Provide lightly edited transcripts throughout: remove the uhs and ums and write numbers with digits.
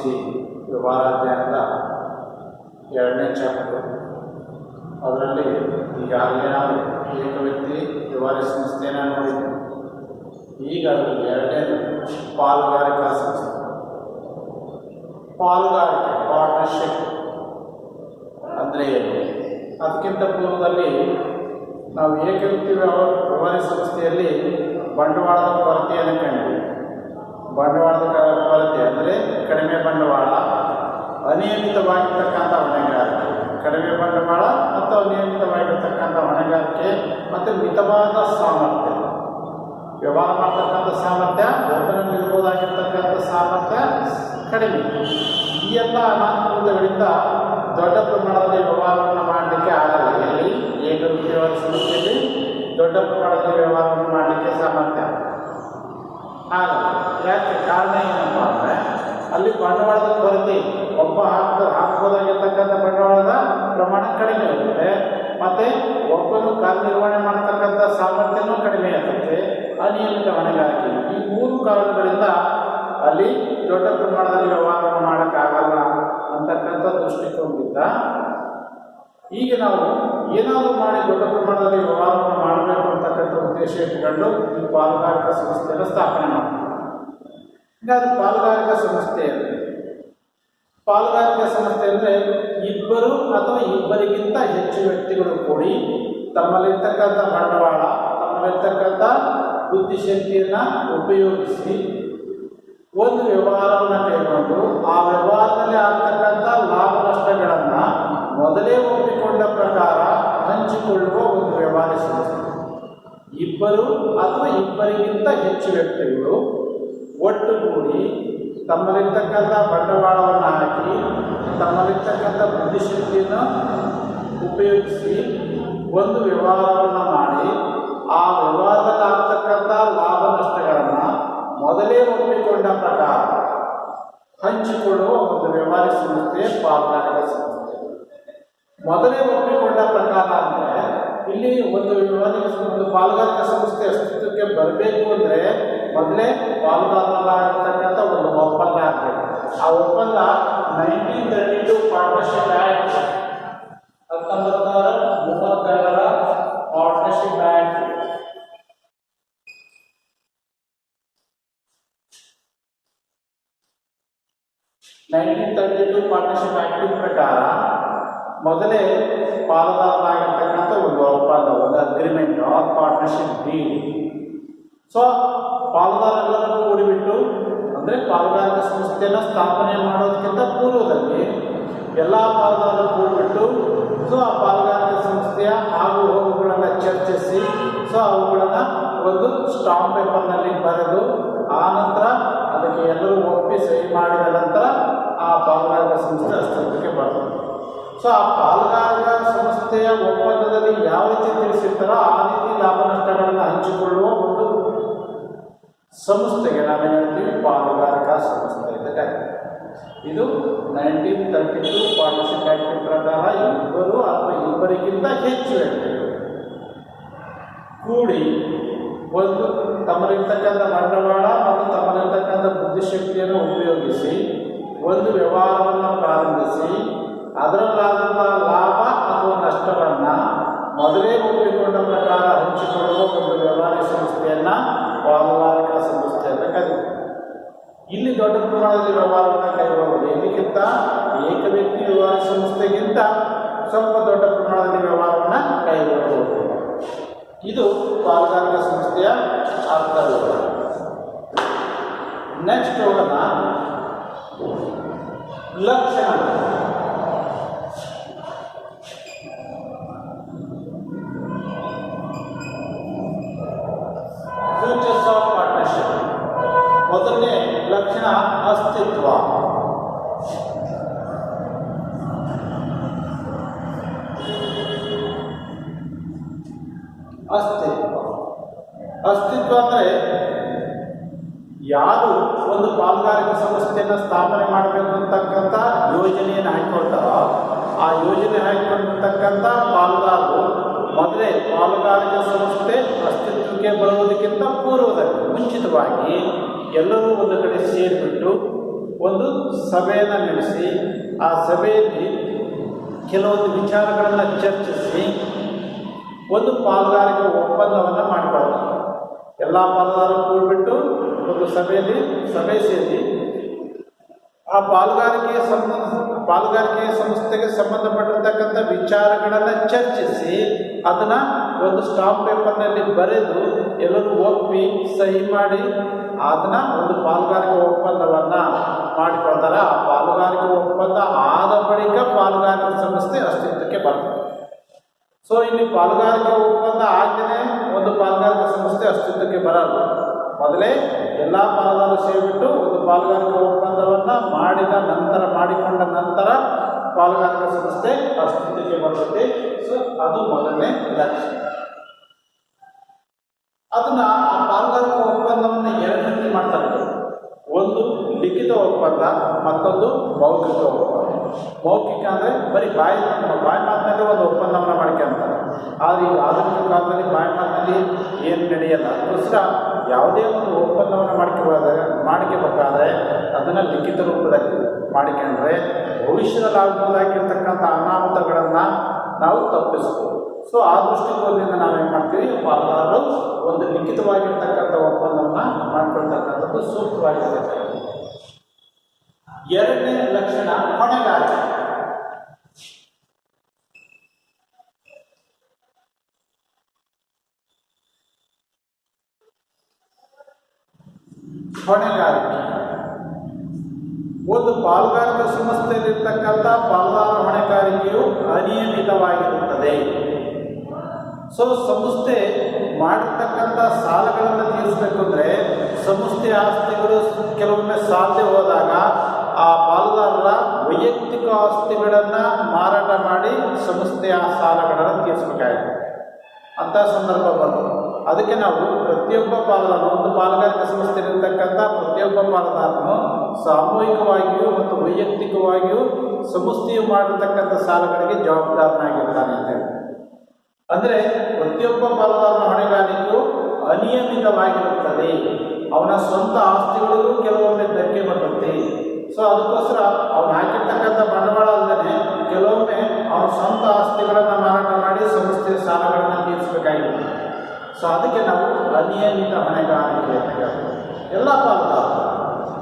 C ವ್ಯವಹಾರಾಧ್ಯಯನದ 2ನೇ chapter. ಅದರಲ್ಲಿ ಈಗಾಗಲೇ ನಾವು ಏಕ ವ್ಯಕ್ತಿ ವ್ಯವಹಾರ ಸಂಸ್ಥೆಯನ್ನು ನೋಡಿದ್ದೇವೆ. ಈಗ ಅದರಲ್ಲಿ 2ನೇದು ಪಾಲುಗಾರಿಕಾ ಸಂಸ್ಥೆ. ಪಾಲುಗಾರಿಕೆ ಪಾರ್ಟ್ನರ್ಶಿಪ್ ಅಂದರೆ ಏನು? ಅದಕ್ಕಿಂತ ಪೂರ್ವದಲ್ಲಿ ನಾವು ಏಕ ವ್ಯಕ್ತಿ ವ್ಯವಹಾರ ಸಂಸ್ಥೆಯಲ್ಲಿ ಬಂಡವಾಳದ ಕೊರತೆಯನ್ನು ಕಂಡಿದ್ದೀವಿ. ಬಂಡವಾಳದ ಕೊರತೆ ಅಂದರೆ ಕಡಿಮೆ ಬಂಡವಾಳ, ಅನಿಯಮಿತವಾಗಿರ್ತಕ್ಕಂಥ ಹೊಣೆಗಾರಿಕೆ, ಕಡಿಮೆ ಬಂಡವಾಳ ಮತ್ತು ಅನಿಯಮಿತವಾಗಿರ್ತಕ್ಕಂಥ ಹೊಣೆಗಾರಿಕೆ ಮತ್ತು ಮಿತವಾದ ಸಾಮರ್ಥ್ಯ, ವ್ಯವಹಾರ ಮಾಡ್ತಕ್ಕಂಥ ಸಾಮರ್ಥ್ಯ, ಒಬ್ಬನಲ್ಲಿರ್ಬೋದಾಗಿರ್ತಕ್ಕಂಥ ಸಾಮರ್ಥ್ಯ ಕಡಿಮೆ. ಈ ಎಲ್ಲ ಅನಾನುಕೂಲಗಳಿಂದ ದೊಡ್ಡ ಪ್ರಮಾಣದಲ್ಲಿ ವ್ಯವಹಾರವನ್ನು ಮಾಡಲಿಕ್ಕೆ ಆಗಲ್ಲ. ಎಲ್ಲಿ ಏಕ ವ್ಯಕ್ತಿ ವ್ಯವಹಾರ ಸಂಸ್ಥೆಯಲ್ಲಿ ದೊಡ್ಡ ಪ್ರಮಾಣದಲ್ಲಿ ವ್ಯವಹಾರವನ್ನು ಮಾಡಲಿಕ್ಕೆ ಸಾಮರ್ಥ್ಯ ಆಗಲ್ಲ. ಯಾಕೆ? ಕಾರಣ ಏನಪ್ಪ ಅಂದರೆ ಅಲ್ಲಿ ಬಂಡವಾಳದ ಕೊರತೆ, ಒಬ್ಬ ಹಾಕ್ಬೋದಾಗಿರ್ತಕ್ಕಂಥ ಬಂಡವಾಳದ ಪ್ರಮಾಣ ಕಡಿಮೆ ಇರುತ್ತೆ, ಮತ್ತು ಒಬ್ಬನು ಕಾರ್ಯನಿರ್ವಹಣೆ ಮಾಡತಕ್ಕಂಥ ಸಾಮರ್ಥ್ಯನೂ ಕಡಿಮೆ ಇರುತ್ತೆ, ಅನಿಯಮಿತ ಹೊಣೆಗಾರಿಕೆ. ಈ 3 ಕಾರಣಗಳಿಂದ ಅಲ್ಲಿ ದೊಡ್ಡ ಪ್ರಮಾಣದಲ್ಲಿ ವ್ಯವಹಾರವನ್ನು ಮಾಡೋಕ್ಕಾಗಲ್ಲ ಅಂತಕ್ಕಂಥ ದೃಷ್ಟಿಕೋನದಿಂದ ಈಗ ನಾವು ಏನಾದರೂ ಮಾಡಿ ದೊಡ್ಡ ಪ್ರಮಾಣದಲ್ಲಿ ವ್ಯವಹಾರವನ್ನು ಮಾಡಬೇಕು ಅಂತಕ್ಕಂಥ ಉದ್ದೇಶ ಇಟ್ಟುಕೊಂಡು ಈ ಪಾಲುಗಾರಿಕಾ ಸಂಸ್ಥೆಯನ್ನು ಸ್ಥಾಪನೆ ಮಾಡ್ತೀವಿ. ಹೀಗಾಗಿ ಪಾಲುಗಾರಿಕಾ ಸಂಸ್ಥೆ ಅಂದರೆ ಇಬ್ಬರು ಅಥವಾ ಇಬ್ಬರಿಗಿಂತ ಹೆಚ್ಚು ವ್ಯಕ್ತಿಗಳು ಕೂಡಿ ತಮ್ಮಲ್ಲಿರ್ತಕ್ಕಂಥ ಬಂಡವಾಳ, ತಮ್ಮಲ್ಲಿರ್ತಕ್ಕಂಥ ಬುದ್ಧಿಶಕ್ತಿಯನ್ನು ಉಪಯೋಗಿಸಿ ಒಂದು ವ್ಯವಹಾರವನ್ನು ಕೈಗೊಂಡು ಆ ವ್ಯವಹಾರದಲ್ಲಿ ಆಗ್ತಕ್ಕಂಥ ಲಾಭ ನಷ್ಟಗಳನ್ನು ಮೊದಲೇ ಒಪ್ಪಿಕೊಂಡ ಪ್ರಕಾರ ಹಂಚಿಕೊಳ್ಳುವ ಒಂದು ವ್ಯವಹಾರ ಸಂಸ್ಥೆ. ಇಬ್ಬರು ಅಥವಾ ಇಬ್ಬರಿಗಿಂತ ಹೆಚ್ಚು ವ್ಯಕ್ತಿಗಳು ಒಟ್ಟುಗೂಡಿ ತಮ್ಮಲ್ಲಿರ್ತಕ್ಕಂಥ ಬಂಡವಾಳವನ್ನು ಹಾಕಿ ತಮ್ಮಲ್ಲಿರ್ತಕ್ಕಂಥ ಬುದ್ಧಿಶಕ್ತಿಯನ್ನು ಉಪಯೋಗಿಸಿ ಒಂದು ವ್ಯವಹಾರವನ್ನು ಮಾಡಿ ಆ ವ್ಯವಹಾರದಲ್ಲಿ ಆಗ್ತಕ್ಕಂಥ ಲಾಭ ನಷ್ಟಗಳನ್ನು ಮೊದಲೇ ಒಪ್ಪಿಕೊಂಡ ಪ್ರಕಾರ ಹಂಚಿಕೊಳ್ಳುವ ಒಂದು ವ್ಯವಹಾರ ಸಂಸ್ಥೆ ಪಾಲುಗಾರಿಕಾ ಸಂಸ್ಥೆ. ಮೊದಲೇ ಒಪ್ಪಿಕೊಂಡ ಪ್ರಕಾರ ಅಂದರೆ ಇಲ್ಲಿ ಒಂದು ಪಾಲುಗಾರಿಕಾ ಸಂಸ್ಥೆ ಅಸ್ತಿತ್ವಕ್ಕೆ ಬರಬೇಕು ಅಂದರೆ ಮೊದಲೇ ಪಾಲುದಾರರಾಗಿರ್ತಕ್ಕಂಥ ಒಂದು ಒಪ್ಪಂದ ಆಗಬೇಕು. ಆ ಒಪ್ಪಂದ 1932 ಪಾರ್ಟ್ನರ್ಶಿಪ್ ಆ್ಯಕ್ಟ್, 1932ರ ಪಾರ್ಟ್ನರ್ಶಿಪ್ ಆ್ಯಕ್ಟ್. 1932 ಪಾರ್ಟ್ನರ್ಶಿಪ್ ಆ್ಯಕ್ಟ್ ಪ್ರಕಾರ ಮೊದಲೇ ಪಾಲುದಾರರಾಗಿರ್ತಕ್ಕಂಥ ಒಂದು ಒಪ್ಪಂದ, ಒಂದು agreement or partnership deed. So ಪಾಲುದಾರರೆಲ್ಲರೂ ಕೂಡಿಬಿಟ್ಟು ಅಂದರೆ ಪಾಲುಗಾರಿಕಾ ಸಂಸ್ಥೆಯನ್ನು ಸ್ಥಾಪನೆ ಮಾಡೋದಕ್ಕಿಂತ ಪೂರ್ವದಲ್ಲಿ ಎಲ್ಲ ಪಾಲುದಾರರು ಕೂಡಿಬಿಟ್ಟು ಸೊ ಆ ಪಾಲುಗಾರಿಕಾ ಸಂಸ್ಥೆಯ ಆಗು ಹೋಗುಗಳನ್ನು ಚರ್ಚಿಸಿ ಸೊ ಅವುಗಳನ್ನು ಒಂದು ಸ್ಟಾಂಪ್ ಪೇಪರ್ನಲ್ಲಿ ಬರೆದು ಆ ನಂತರ ಅದಕ್ಕೆ ಎಲ್ಲರೂ ಒಪ್ಪಿ ಸಹಿ ಮಾಡಿದ ನಂತರ ಆ ಪಾಲುಗಾರಿಕಾ ಸಂಸ್ಥೆ ಅಸ್ತಿತ್ವಕ್ಕೆ ಬರ್ತದೆ. ಸೊ ಆ ಪಾಲುಗಾರಿಕಾ ಸಂಸ್ಥೆಯ ಒಪ್ಪಂದದಲ್ಲಿ ಯಾವ ರೀತಿ ತಿಳಿಸಿರ್ತಾರೋ ಆ ರೀತಿ ಲಾಭ ನಷ್ಟಗಳನ್ನು ಹಂಚಿಕೊಳ್ಳುವ ಒಂದು ಸಂಸ್ಥೆಗೆ ನಾವು ಹೇಳ್ತೀವಿ ಪಾಲುಗಾರಿಕಾ ಸಂಸ್ಥೆ ಅಂತ ಕರೀತೀವಿ. ಇದು 1932 ಪಾರ್ಟ್ನರ್ಶಿಪ್ ಆ್ಯಕ್ಟ್ ಪ್ರಕಾರ ಇಬ್ಬರು ಅಥವಾ ಇಬ್ಬರಿಗಿಂತ ಹೆಚ್ಚು ವ್ಯಕ್ತಿಗಳು ಕೂಡಿ ಒಂದು ತಮ್ಮಲ್ಲಿರ್ತಕ್ಕಂಥ ಬಂಡವಾಳ ಮತ್ತು ತಮ್ಮಲ್ಲಿರ್ತಕ್ಕಂಥ ಬುದ್ಧಿಶಕ್ತಿಯನ್ನು ಉಪಯೋಗಿಸಿ ಒಂದು ವ್ಯವಹಾರವನ್ನು ಪ್ರಾರಂಭಿಸಿ ಅದರಲ್ಲಾದಂಥ ಲಾಭ ಅಥವಾ ನಷ್ಟವನ್ನು ಮೊದಲೇ ಒಪ್ಪಿಕೊಂಡ ಪ್ರಕಾರ ಹಂಚಿಕೊಳ್ಳುವ ಒಂದು ವ್ಯವಹಾರ ಸಂಸ್ಥೆಯನ್ನು ಪಾಲುಗಾರಿಕಾ ಸಂಸ್ಥೆ ಅಂತ ಕರೀತೀವಿ. ಇಲ್ಲಿ ದೊಡ್ಡ ಪ್ರಮಾಣದಲ್ಲಿ ವ್ಯವಹಾರವನ್ನು ಕೈಗೊಳ್ಳುವುದು ಇದಕ್ಕಿಂತ ಏಕ ವ್ಯಕ್ತಿ ವ್ಯವಹಾರ ಸಂಸ್ಥೆಗಿಂತ ಸ್ವಲ್ಪ ದೊಡ್ಡ ಪ್ರಮಾಣದಲ್ಲಿ ವ್ಯವಹಾರವನ್ನು ಕೈಗೊಳ್ಳಬಹುದು. ಇದು ಪಾಲುಗಾರಿಕಾ ಸಂಸ್ಥೆಯ ಅರ್ಥವಿದೆ. ನೆಕ್ಸ್ಟ್ ಹೋಗೋಣ ಲಕ್ಷಣ. Futures of partnership. ಮೊದಲನೇ ಲಕ್ಷಣ ಅಸ್ತಿತ್ವ. ಅಸ್ತಿತ್ವ ಅಂದರೆ ಯಾರು ಒಂದು ಪಾಲುಗಾರಿಕಾ ಸಂಸ್ಥೆಯನ್ನು ಸ್ಥಾಪನೆ ಮಾಡಬೇಕು ಅಂತಕ್ಕಂಥ ಯೋಜನೆಯನ್ನು ಹಾಕಿಕೊಳ್ತಾರೋ ಆ ಯೋಜನೆ ಹಾಕಿಕೊಂಡಿರ್ತಕ್ಕಂಥ ಪಾಲುದಾರರು ಮೊದಲೇ ಪಾಲುಗಾರಿಕಾ ಸಂಸ್ಥೆ ಅಸ್ತಿತ್ವಕ್ಕೆ ಬರುವುದಕ್ಕಿಂತ ಪೂರ್ವದಲ್ಲಿ ಮುಂಚಿತವಾಗಿ ಎಲ್ಲರೂ ಒಂದು ಕಡೆ ಸೇರಿಬಿಟ್ಟು ಒಂದು ಸಭೆಯನ್ನು ನಡೆಸಿ ಆ ಸಭೆಯಲ್ಲಿ ಕೆಲವೊಂದು ವಿಚಾರಗಳನ್ನು ಚರ್ಚಿಸಿ ಒಂದು ಪಾಲುದಾರಿಕೆ ಒಪ್ಪಂದವನ್ನು ಮಾಡಿಕೊಳ್ತಾರೆ. ಎಲ್ಲ ಪಾಲುದಾರರು ಕೂಡಿಬಿಟ್ಟು ಒಂದು ಸಭೆ ಸೇರಿ ಆ ಪಾಲುಗಾರಿಕೆ ಸಂಸ್ಥೆಗೆ ಸಂಬಂಧಪಟ್ಟಿರ್ತಕ್ಕಂಥ ವಿಚಾರಗಳನ್ನು ಚರ್ಚಿಸಿ ಅದನ್ನು ಒಂದು ಸ್ಟಾಂಪ್ ಪೇಪರ್ನಲ್ಲಿ ಬರೆದು ಎಲ್ಲರೂ ಒಪ್ಪಿ ಸಹಿ ಮಾಡಿ ಅದನ್ನು ಒಂದು ಪಾಲುಗಾರಿಕೆ ಒಪ್ಪಂದವನ್ನು ಮಾಡಿಕೊಳ್ತಾರೆ. ಆ ಪಾಲುಗಾರಿಕೆ ಒಪ್ಪಂದ ಆದ ಬಳಿಕ ಪಾಲುಗಾರಿಕೆ ಸಂಸ್ಥೆ ಅಸ್ತಿತ್ವಕ್ಕೆ ಬರ್ತದೆ. ಸೊ ಇಲ್ಲಿ ಪಾಲುಗಾರಿಕೆ ಒಪ್ಪಂದ ಆಗದೇ ಒಂದು ಪಾಲುಗಾರಿಕೆ ಸಂಸ್ಥೆ ಅಸ್ತಿತ್ವಕ್ಕೆ ಬರಲ್ಲ. ಮೊದಲೇ ಎಲ್ಲ ಪಾಲುದಾರರು ಸೇರಿಬಿಟ್ಟು ಒಂದು ಪಾಲುಗಾರಿಕೆ ಒಪ್ಪಂದವನ್ನು ಮಾಡಿಕೊಂಡ ನಂತರ ಪಾಲುಗಾರಿಕೆ ಸಂಸ್ಥೆ ಅಸ್ತಿತ್ವಕ್ಕೆ ಬರ್ತದೆ. ಸೊ ಅದು ಮೊದಲನೇ ಲಕ್ಷ್ಯ. ಅದನ್ನ ಆ ಪಾಲುಗಾರಿಕೆ ಒಪ್ಪಂದವನ್ನು ಎರಡು ರೀತಿ ಮಾಡ್ತಾರೆ. ಒಂದು ಲಿಖಿತ ಒಪ್ಪಂದ, ಮತ್ತೊಂದು ಮೌಖಿಕ ಒಪ್ಪಂದ. ಮೌಖಿಕ ಅಂದರೆ ಬರೀ ಬಾಯಿ ಮಾತಿನಲ್ಲಿ ಒಂದು ಒಪ್ಪಂದವನ್ನು ಮಾಡ್ಕೊಂತಾರೆ. ಆದರೆ ಈ ಆಧುನಿಕ ಕಾಲದಲ್ಲಿ ಬಾಯಿ ಮಾತಿನಲ್ಲಿ ಏನು ನಡೆಯಲ್ಲ. ಅದಕ್ಕೋಸ್ಕರ ಯಾವುದೇ ಒಂದು ಒಪ್ಪಂದವನ್ನು ಮಾಡ್ಕೋಬೇಕಾದ್ರೆ ಅದನ್ನು ಲಿಖಿತ ರೂಪದಲ್ಲಿ ಮಾಡಿಕೊಂಡ್ರೆ ಭವಿಷ್ಯದಲ್ಲಿ ಆಗಬಹುದಾಗಿರ್ತಕ್ಕಂಥ ಅನಾಹುತಗಳನ್ನು ನಾವು ತಪ್ಪಿಸ್ಬೋದು. ಸೊ ಆ ದೃಷ್ಟಿಕೋನದಿಂದ ನಾವೇನು ಮಾಡ್ತೀವಿ, ಪಾಲುದಾರರು ಒಂದು ಲಿಖಿತವಾಗಿರ್ತಕ್ಕಂಥ ಒಪ್ಪಂದವನ್ನು ಮಾಡ್ಕೊಳ್ತಕ್ಕಂಥದ್ದು ಸೂಕ್ತವಾಗಿರ್ತಕ್ಕಂಥದ್ದು. ಎರಡನೇ ಲಕ್ಷಣ ಹೊಣೆಗಾರಿಕೆ. ಹೊಣೆಗಾರಿಕೆ ಒಂದು ಪಾಲುಗಾರಿಕೆ ಸಂಸ್ಥೆಯಲ್ಲಿರ್ತಕ್ಕಂಥ ಪಾಲುದಾರ ಹೊಣೆಗಾರಿಕೆಯು ಅನಿಯಮಿತವಾಗಿರುತ್ತದೆ. ಸೊ ಸಂಸ್ಥೆ ಮಾಡಿರ್ತಕ್ಕಂಥ ಸಾಲಗಳನ್ನು ತೀರಿಸಬೇಕು ಅಂದರೆ ಸಂಸ್ಥೆಯ ಆಸ್ತಿಗಳು ಕೆಲವೊಮ್ಮೆ ಸಾಲದೆ ಹೋದಾಗ ಆ ಪಾಲುದಾರರ ವೈಯಕ್ತಿಕ ಆಸ್ತಿಗಳನ್ನು ಮಾರಾಟ ಮಾಡಿ ಸಂಸ್ಥೆಯ ಸಾಲಗಳನ್ನು ತೀರಿಸಬೇಕಾಗಿದೆ. ಅಂಥ ಸಂದರ್ಭ ಬರ್ತದೆ. ಅದಕ್ಕೆ ನಾವು ಪ್ರತಿಯೊಬ್ಬ ಪಾಲುದಾರನು, ಒಂದು ಪಾಲುಗಾರಿಕೆ ಸಂಸ್ಥೆಯಲ್ಲಿರ್ತಕ್ಕಂಥ ಪ್ರತಿಯೊಬ್ಬ ಪಾಲುದಾರನು ಸಾಮೂಹಿಕವಾಗಿಯೂ ಮತ್ತು ವೈಯಕ್ತಿಕವಾಗಿಯೂ ಸಂಸ್ಥೆಯು ಮಾಡಿರ್ತಕ್ಕಂಥ ಸಾಲಗಳಿಗೆ ಜವಾಬ್ದಾರನಾಗಿರ್ತಾನೆ ಅಂತ ಹೇಳಿ. ಅಂದರೆ ಪ್ರತಿಯೊಬ್ಬ ಪಾಲುದಾರನ ಹೊಣೆಗಾರಿಕೆಯು ಅನಿಯಮಿತವಾಗಿರುತ್ತದೆ. ಅವನ ಸ್ವಂತ ಆಸ್ತಿಗಳಿಗೂ ಕೆಲವೊಮ್ಮೆ ಧಕ್ಕೆ ಬರ್ತದೆ. ಸೊ ಅದಕ್ಕೋಸ್ಕರ ಅವನು ಹಾಕಿರ್ತಕ್ಕಂಥ ಬಂಡವಾಳ ಅಲ್ಲದೆ ಕೆಲವೊಮ್ಮೆ ಅವನ ಸ್ವಂತ ಆಸ್ತಿಗಳನ್ನು ಮಾರಾಟ ಮಾಡಿ ಸಂಸ್ಥೆಯ ಸಾಲಗಳನ್ನು ತೀರಿಸಬೇಕಾಗಿರುತ್ತೆ. ಸೊ ಅದಕ್ಕೆ ನಾವು ಅನಿಯಮಿತ ಹೊಣೆಗಾರಿಕೆ ಅಂತ ಹೇಳ್ತೀವಿ. ಎಲ್ಲ ಪಾಲುದಾರರು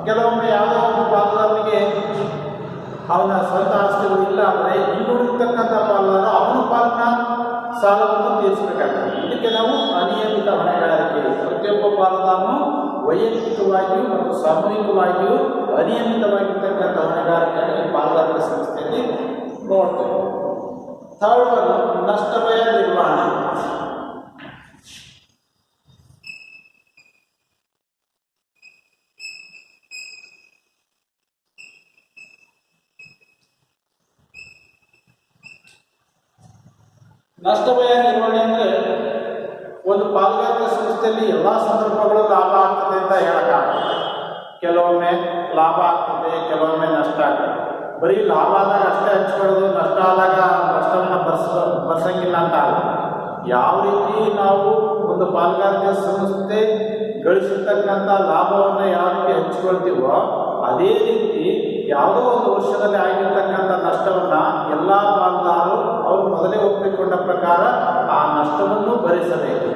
ಕೆಲವೊಮ್ಮೆ ಯಾವುದೋ ಒಂದು ಪಾಲುದಾರನಿಗೆ ಅವನ ಸ್ವಂತ ಆಸ್ತಿಗಳು ಇಲ್ಲ ಅಂದರೆ ಇನ್ನುಳಿರ್ತಕ್ಕಂಥ ಪಾಲುದಾರ ಅವನ ಪಾಲನ ಸಾಲವನ್ನು ತೀರಿಸಬೇಕಾಗ್ತದೆ. ಇದಕ್ಕೆ ನಾವು ಅನಿಯಮಿತ ಹೊಣೆಗಾರಿಕೆ. ಪ್ರತಿಯೊಬ್ಬ ಪಾಲುದಾರನು ವೈಯಕ್ತಿಕವಾಗಿಯೂ ಮತ್ತು ಸಾಮೂಹಿಕವಾಗಿಯೂ ಅನಿಯಮಿತವಾಗಿರ್ತಕ್ಕಂಥ ಹೊಣೆಗಾರಿಕೆಯನ್ನು ಪಾಲುದಾರಿಕೆ ಸಂಸ್ಥೆಯಲ್ಲಿ ನೋಡ್ತೇವೆ. ಥರ್ಡ್ ಒನ್ ನಷ್ಟ ಭಯ ನಿರ್ವಹಣೆ. ನಷ್ಟ ಭಯ ನಿರ್ವಹಣೆ ಅಂದರೆ ಒಂದು ಪಾಲುಗಾರಿಕೆ ಸಂಸ್ಥೆಯಲ್ಲಿ ಎಲ್ಲ ಸಂದರ್ಭಗಳು ಲಾಭ ಆಗ್ತದೆ ಅಂತ ಹೇಳೋಕ್ಕಾಗಲ್ಲ. ಕೆಲವೊಮ್ಮೆ ಲಾಭ ಆಗ್ತದೆ, ಕೆಲವೊಮ್ಮೆ ನಷ್ಟ ಆಗ್ತದೆ. ಬರೀ ಲಾಭ ಆದಾಗ ಅಷ್ಟೇ ಹಂಚ್ಕೊಳ್ಳೋದು, ನಷ್ಟ ಆದಾಗ ನಷ್ಟವನ್ನು ಬರ್ಸಂಗಿಲ್ಲ ಅಂತ ಅಲ್ಲ. ಯಾವ ರೀತಿ ನಾವು ಒಂದು ಪಾಲುಗಾರಿಕೆ ಸಂಸ್ಥೆ ಗಳಿಸಿರ್ತಕ್ಕಂಥ ಲಾಭವನ್ನು ಯಾವ ರೀತಿ ಹಂಚ್ಕೊಳ್ತೀವೋ ಅದೇ ರೀತಿ ಯಾವುದೋ ಒಂದು ವರ್ಷದಲ್ಲಿ ಆಗಿರ್ತಕ್ಕಂಥ ನಷ್ಟವನ್ನು ಎಲ್ಲ ಪಾಲುದಾರರು ಅವರು ಮೊದಲೇ ಒಪ್ಪಿಕೊಂಡ ಪ್ರಕಾರ ಆ ನಷ್ಟವನ್ನು ಭರಿಸಬೇಕು,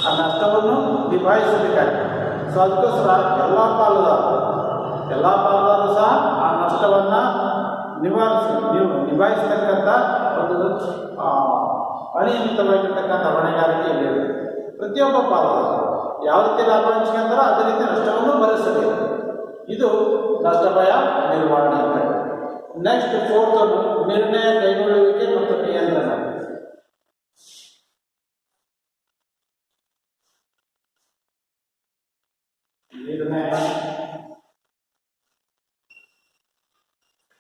ಆ ನಷ್ಟವನ್ನು ನಿಭಾಯಿಸಬೇಕಾಗಿದೆ. ಸೊ ಅದಕ್ಕೋಸ್ಕರ ಎಲ್ಲ ಪಾಲುದಾರರು ಸಹ ಆ ನಷ್ಟವನ್ನು ನಿಭಾಯಿಸ್ತಕ್ಕಂಥ ಒಂದು ಅನಿಯಮಿತವಾಗಿರ್ತಕ್ಕಂಥ ಹೊಣೆಗಾರಿಕೆ ಇದೆ. ಪ್ರತಿಯೊಬ್ಬ ಪಾಲುದಾರರು ಯಾವ ರೀತಿ ಲಾಭ ಹಂಚ್ಕೊಂತಾರೋ ಅದೇ ರೀತಿ ನಷ್ಟವನ್ನು ಭರಿಸಬೇಕು. ಇದು ನಷ್ಟ ಭಯ ನಿರ್ವಹಣೆ ಅಂತ. ನೆಕ್ಸ್ಟ್ ಫೋರ್ತ್ ನಿರ್ಣಯ ಕೈಗೊಳ್ಳುವಿಕೆ ಮತ್ತು ನಿಯಂತ್ರಣ. ನಿರ್ಣಯ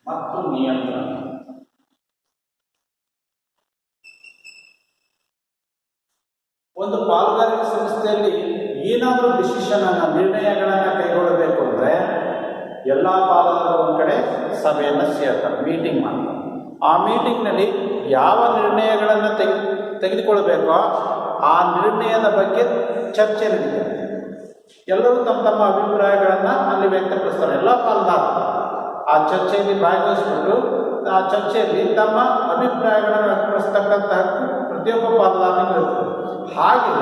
ಮತ್ತು ನಿಯಂತ್ರಣ. ಒಂದು ಪಾಲುಗಾರಿಕೆ ಸಂಸ್ಥೆಯಲ್ಲಿ ಏನಾದರೂ ನಿರ್ಣಯಗಳನ್ನು ಕೈಗೊಳ್ಳಬೇಕು ಅಂದರೆ ಎಲ್ಲ ಪಾಲುದಾರರು ಒಂದು ಕಡೆ ಸಭೆಯನ್ನು ಸೇರ್ತಾರೆ, ಮೀಟಿಂಗ್ ಮಾಡ್ತಾರೆ. ಆ ಮೀಟಿಂಗ್ನಲ್ಲಿ ಯಾವ ನಿರ್ಣಯಗಳನ್ನು ತೆಗೆದುಕೊಳ್ಬೇಕೋ ಆ ನಿರ್ಣಯದ ಬಗ್ಗೆ ಚರ್ಚೆ ನಡೀತದೆ. ಎಲ್ಲರೂ ತಮ್ಮ ತಮ್ಮ ಅಭಿಪ್ರಾಯಗಳನ್ನು ಅಲ್ಲಿ ವ್ಯಕ್ತಪಡಿಸ್ತಾರೆ. ಎಲ್ಲ ಪಾಲ್ದಾರರು ಆ ಚರ್ಚೆಯಲ್ಲಿ ಭಾಗವಹಿಸಿಬಿಟ್ಟು ಆ ಚರ್ಚೆಯಲ್ಲಿ ತಮ್ಮ ಅಭಿಪ್ರಾಯಗಳನ್ನು ವ್ಯಕ್ತಪಡಿಸ್ತಕ್ಕಂಥ ಹಕ್ಕು ಪ್ರತಿಯೊಬ್ಬ ಪಾಲ್ದಾರನಿಗೂ ಇರುತ್ತೆ. ಹಾಗೆ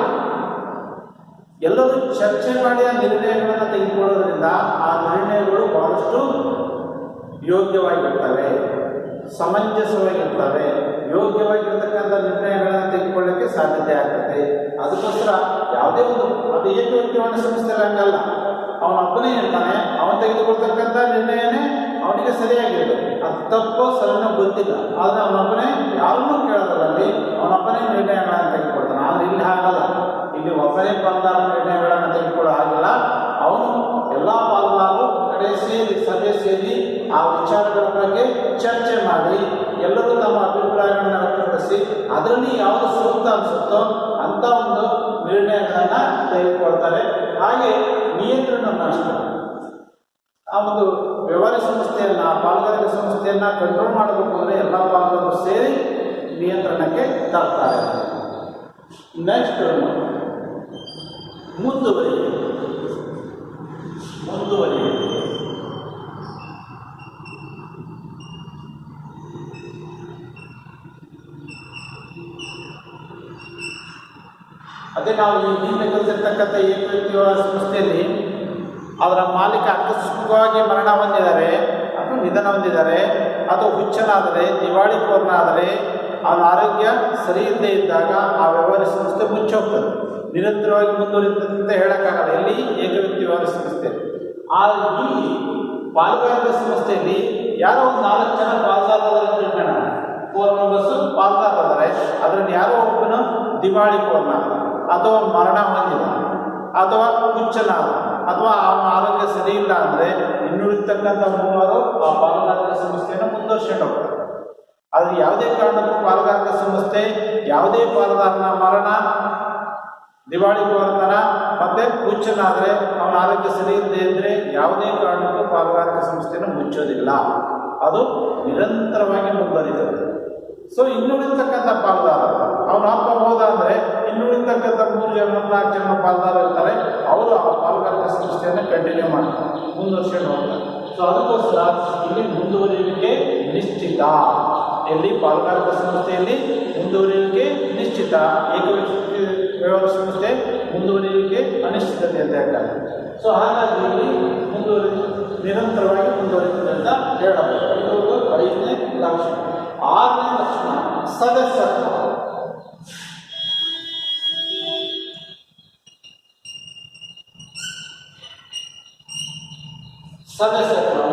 ಎಲ್ಲರೂ ಚರ್ಚೆ ಮಾಡಿ ಆ ನಿರ್ಣಯಗಳನ್ನು ತೆಗೆದುಕೊಳ್ಳೋದ್ರಿಂದ ಆ ನಿರ್ಣಯಗಳು ಬಹಳಷ್ಟು ಯೋಗ್ಯವಾಗಿರ್ತವೆ, ಸಮಂಜಸವಾಗಿರ್ತವೆ, ಯೋಗ್ಯವಾಗಿರ್ತಕ್ಕಂಥ ನಿರ್ಣಯಗಳನ್ನು ತೆಗೆದುಕೊಳ್ಳಕ್ಕೆ ಸಾಧ್ಯತೆ ಆಗ್ತದೆ. ಅದಕ್ಕೋಸ್ಕರ ಯಾವುದೇ ಒಂದು ಅದು ಏಕವ್ಯಕ್ತಿವಾದ ಸಂಸ್ಥೆ ಹಂಗಲ್ಲ, ಅವನೊಬ್ಬನೇ ಇರ್ತಾನೆ, ಅವನು ತೆಗೆದುಕೊಳ್ತಕ್ಕಂಥ ನಿರ್ಣಯನೇ ಅವನಿಗೆ ಸರಿಯಾಗಿರ್ತದೆ. ಅದು ತಪ್ಪೋ ಸರಿನೋ ಗೊತ್ತಿಲ್ಲ, ಆದರೆ ಅವನೊಬ್ಬನೇ ಯಾರನ್ನೂ ಕೇಳೋದ್ರಲ್ಲಿ ಅವನೊಬ್ಬನೇ ನಿರ್ಣಯಗಳನ್ನು ತೆಗೆದುಕೊಳ್ತಾನೆ. ಆದರೆ ಇಲ್ಲಿ ಹಾಗಲ್ಲ, ಇಲ್ಲಿ ಒಬ್ಬನೇ ಪಾಲ್ದಾರ ನಿರ್ಣಯಗಳನ್ನು ತೆಗೆದುಕೊಳ್ಳೋ ಹಾಗಿಲ್ಲ. ಅವನು ಎಲ್ಲ ಪಾಲ್ದಾರರು ಕಡೆ ಸೇರಿ ಸಭೆ ಸೇರಿ ಆ ವಿಚಾರಗಳ ಬಗ್ಗೆ ಚರ್ಚೆ ಮಾಡಿ ಎಲ್ಲರೂ ತಮ್ಮ ಅಭಿಪ್ರಾಯಗಳನ್ನು ವ್ಯಕ್ತಪಡಿಸಿ ಅದರಲ್ಲಿ ಯಾವುದು ಸೂಕ್ತ ಅನಿಸುತ್ತೋ ಅಂಥ ಒಂದು ನಿರ್ಣಯಗಳನ್ನು ತೆಗೆದುಕೊಳ್ತಾರೆ. ಹಾಗೆ ನಿಯಂತ್ರಣವನ್ನು ಅಷ್ಟೇ, ಆ ಒಂದು ವ್ಯವಹಾರ ಸಂಸ್ಥೆಯನ್ನು, ಪಾಲುದಾರಿಕೆ ಸಂಸ್ಥೆಯನ್ನು ಕಂಟ್ರೋಲ್ ಮಾಡಬೇಕು ಅಂದರೆ ಎಲ್ಲ ಪಾಲುದಾರರು ಸೇರಿ ನಿಯಂತ್ರಣಕ್ಕೆ ತರ್ತಾರೆ. ನೆಕ್ಸ್ಟ್ ಮುಂದುವರಿ ಅದೇ ನಾವು ಈ ಹಿಂದೆ ಕಲಿತಿರ್ತಕ್ಕಂಥ ಏಕವ್ಯಕ್ತಿವಾದ ಸಂಸ್ಥೆಯಲ್ಲಿ ಅದರ ಮಾಲೀಕ ಆಕಸ್ಮಿಕವಾಗಿ ಮರಣ ಹೊಂದಿದ್ದಾರೆ ಅಥವಾ ನಿಧನ ಹೊಂದಿದ್ದಾರೆ ಅಥವಾ ಹುಚ್ಚನಾದರೆ, ದಿವಾಳಿಕೋರನಾದರೆ, ಅವನ ಆರೋಗ್ಯ ಸರಿ ಇಲ್ಲದೆ ಇದ್ದಾಗ ಆ ವ್ಯವಹಾರ ಸಂಸ್ಥೆ ಮುಚ್ಚೋಗ್ತದೆ. ನಿರಂತರವಾಗಿ ಮುಂದುವರಿದಂತೆ ಹೇಳೋಕ್ಕಾಗಲ್ಲ ಎಲ್ಲಿ ಏಕವ್ಯಕ್ತಿವಾದ ಸಂಸ್ಥೆ. ಇಲ್ಲಿ ಪಾಲುದಾರಿಕೆ ಸಂಸ್ಥೆಯಲ್ಲಿ ಯಾರೋ ಒಂದು 4 ಜನ ಪಾಲ್ದಾರರಾದರೆ ತಿಳ್ಕೋಣ, 4 ಮೆಂಬರ್ಸು ಪಾಲ್ದಾರರಾದರೆ ಅದರಲ್ಲಿ ಯಾರೋ ಒಬ್ಬನು ದಿವಾಳಿಕೋರನ ಅಥವಾ ಮರಣ ಹೊಂದಿದ ಅಥವಾ ಹುಚ್ಚನಾದ ಅಥವಾ ಅವನ ಆರೋಗ್ಯ ಸರಿ ಇಲ್ಲ ಅಂದರೆ ಇನ್ನುಳಿತಕ್ಕಂಥ 3 ಆ ಪಾಲುದಾರಿಕೆ ಸಂಸ್ಥೆಯನ್ನು ಮುಂದುವರ್ಸ್ಕೊಂಡು ಹೋಗ್ತಾರೆ. ಆದರೆ ಯಾವುದೇ ಕಾರಣಕ್ಕೂ ಪಾಲುದಾರಿಕೆ ಸಂಸ್ಥೆ ಯಾವುದೇ ಪಾಲುದಾರನ ಮರಣ, ದಿವಾಳಿಕೋರತನ ಮತ್ತು ಹುಚ್ಚನಾದರೆ ಅವನ ಆರೋಗ್ಯ ಸರಿ ಇಲ್ಲದೆ ಇದ್ದರೆ ಯಾವುದೇ ಕಾರಣಕ್ಕೂ ಪಾಲುದಾರಿಕೆ ಸಂಸ್ಥೆಯನ್ನು ಮುಚ್ಚೋದಿಲ್ಲ, ಅದು ನಿರಂತರವಾಗಿ ಮುಂದುವರಿತದೆ. ಸೊ ಇನ್ನುಳಿತಕ್ಕಂಥ ಪಾಲುದಾರ ಅವನ ಅಪ್ಪ ಹೋದ ಅಂದರೆ ಇನ್ನುಳಿತಕ್ಕಂಥ 3 ಜನ 4 ಜನ ಪಾಲುದಾರ ಇರ್ತಾರೆ, ಅವರು ಆ ಪಾಲುದಾರಿಕೆ ಸಂಸ್ಥೆಯನ್ನು ಕಂಟಿನ್ಯೂ ಮಾಡ್ತಾರೆ, ಮುಂದುವರ್ಸ್ಕೊಂಡು ಹೋಗ್ತಾರೆ. ಸೊ ಅದಕ್ಕೋಸ್ಕರ ಇಲ್ಲಿ ಮುಂದುವರಿಯುವಿಕೆ ನಿಶ್ಚಿತ. ಎಲ್ಲಿ ಪಾಲುದಾರಿಕೆ ಸಂಸ್ಥೆಯಲ್ಲಿ ಮುಂದುವರಿಯುವಿಕೆ ನಿಶ್ಚಿತ, ಏಕವ್ಯಕ್ತಿ ವ್ಯವಹಾರ ಸಂಸ್ಥೆ ಮುಂದುವರಿಯುವಿಕೆ ಅನಿಶ್ಚಿತತೆ ಅಂತ ಹೇಳ್ತಾರೆ. ಸೊ ಹಾಗಾಗಿ ಇಲ್ಲಿ ನಿರಂತರವಾಗಿ ಮುಂದುವರಿಯುತ್ತದೆ ಅಂತ ಹೇಳಬಹುದು. ಇದು 5ನೇ ಲಕ್ಷಣ. 6ನೇ ಲಕ್ಷಣ ಸದಸ್ಯತ್ವ.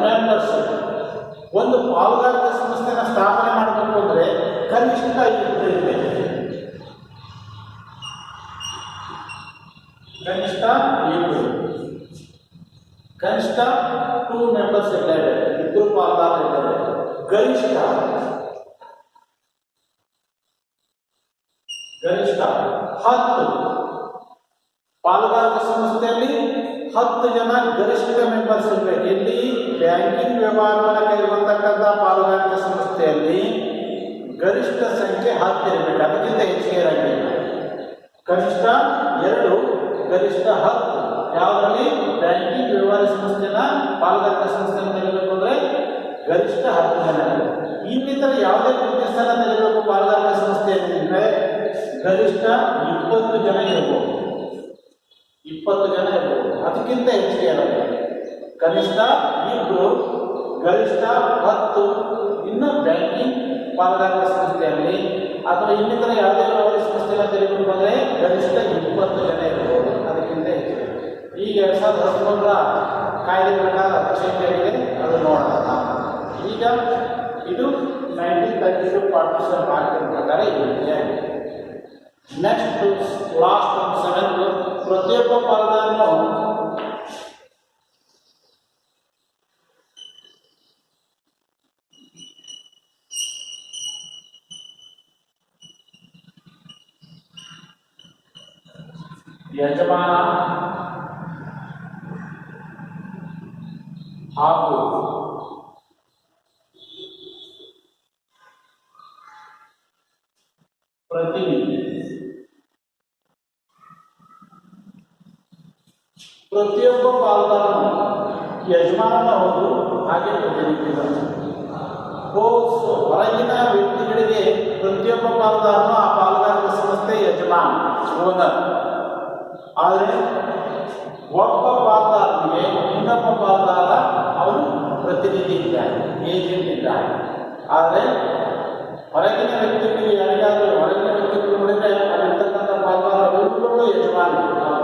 ಮೆಂಬರ್ಶಿಪ್. ಒಂದು ಪಾಲುದಾರಿಕೆ ಸಂಸ್ಥೆನ ಸ್ಥಾಪನೆ ಮಾಡಬೇಕು ಅಂದರೆ ಕನಿಷ್ಠ 2 ಇರಬೇಕು. ಕನಿಷ್ಠ 2 ಮೆಂಬರ್ಸ್ ಇದ್ದಾರೆ, 2 ಪಾಲುದಾರ ಇದ್ದಾರೆ. ಗರಿಷ್ಠ 10 ಪಾಲುದಾರಿಕೆ ಸಂಸ್ಥೆಯಲ್ಲಿ 10 ಜನ ಗರಿಷ್ಠ ಮೆಂಬರ್ಸ್ ಇರಬೇಕು. ಇಲ್ಲಿ ಬ್ಯಾಂಕಿಂಗ್ ವ್ಯವಹಾರವನ್ನು ಕೈಗೊಳ್ಳತಕ್ಕಂಥ ಪಾಲುದಾರಿಕೆ ಸಂಸ್ಥೆಯಲ್ಲಿ ಗರಿಷ್ಠ ಸಂಖ್ಯೆ 10 ಇರಬೇಕು, ಅದಕ್ಕಿಂತ ಹೆಚ್ಚಿಗೆ ಇರಬೇಕು. ಕನಿಷ್ಠ 2, ಗರಿಷ್ಠ 10. ಯಾವುದರಲ್ಲಿ ಬ್ಯಾಂಕಿಂಗ್ ವ್ಯವಹಾರ ಸಂಸ್ಥೆನ ಪಾಲುದಾರಿಕೆ ಸಂಸ್ಥೆಯನ್ನು ತೆಗೆಯಬೇಕು ಅಂದರೆ ಗರಿಷ್ಠ 10 ಜನ. ಇನ್ನಿತರ ಯಾವುದೇ ಬಿಸ್ನೆಸ್ಸನ್ನು ತೆಗೆಯಬೇಕು ಪಾಲುದಾರಿಕೆ ಸಂಸ್ಥೆಯಲ್ಲಿ ಗರಿಷ್ಠ 20 ಜನ ಇರಬಹುದು, 20 ಜನ ಇರಬಹುದು, ಅದಕ್ಕಿಂತ ಹೆಚ್ಚಿಗೆ ಇರಬೇಕು. ಕನಿಷ್ಠ 2, ಗರಿಷ್ಠ 10. ಇನ್ನು ಬ್ಯಾಂಕಿಂಗ್ ಪಾಲುದಾರಿಕೆ ಸಂಸ್ಥೆಯಲ್ಲಿ ಅಥವಾ ಇನ್ನಿತರ ಯಾವುದೇ ವ್ಯವಹಾರ ಸಂಸ್ಥೆಯನ್ನು ತೆಗೆದುಕೊಂಡು ಬಂದರೆ ಗರಿಷ್ಠ 20 ಜನ ಇರಬಹುದು, ಅದಕ್ಕಿಂತ ಹೆಚ್ಚಿಗೆ. ಈಗ 2013ರ ಕಾಯ್ದೆ ಪ್ರಕಾರ ಚೇಂಜ್ ಆಗಿದೆ, ಅದು ನೋಡೋಣ. ಈಗ ಇದು 1932 ಪಾರ್ಟಿಷನ್ ಆಕ್ಟ್ ಪ್ರಕಾರ ಇದೆ. ನೆಕ್ಸ್ಟ್ ಲಾಸ್ಟ್ 7th, ಪ್ರತಿಯೊಬ್ಬ ಪಾಲುದಾರನು ಯಜಮಾನ ಹಾಗೂ ಪ್ರತಿನಿಧಿ ಪ್ರತಿಯೊಬ್ಬ ಪಾಲುದಾರನು ಯಜಮಾನನ ಹೌದು, ಹಾಗೆ ಪ್ರತಿನಿಧಿಗಳು. ಹೊರಗಿನ ವ್ಯಕ್ತಿಗಳಿಗೆ ಪ್ರತಿಯೊಬ್ಬ ಪಾಲುದಾರನು ಆ ಪಾಲುದಾರಿಕೆ ಸಂಸ್ಥೆ ಯಜಮಾನ, ಓನರ್. ಆದರೆ ಒಬ್ಬ ಪಾಲುದಾರನಿಗೆ ಇನ್ನೊಬ್ಬ ಪಾಲುದಾರ ಅವನು ಪ್ರತಿನಿಧಿ ಇದ್ದಾನೆ, ಏಜೆಂಟ್ ಇದ್ದಾನೆ. ಆದರೆ ಹೊರಗಿನ ವ್ಯಕ್ತಿಗಳಿಗೆ ಯಾರಿಗಾದರೂ ಹೊರಗಿನ ವ್ಯಕ್ತಿಗಳು ನೋಡಿದರೆ ಅಲ್ಲಿರ್ತಕ್ಕಂಥ ಪಾಲುದಾರರು ಯಜಮಾನ,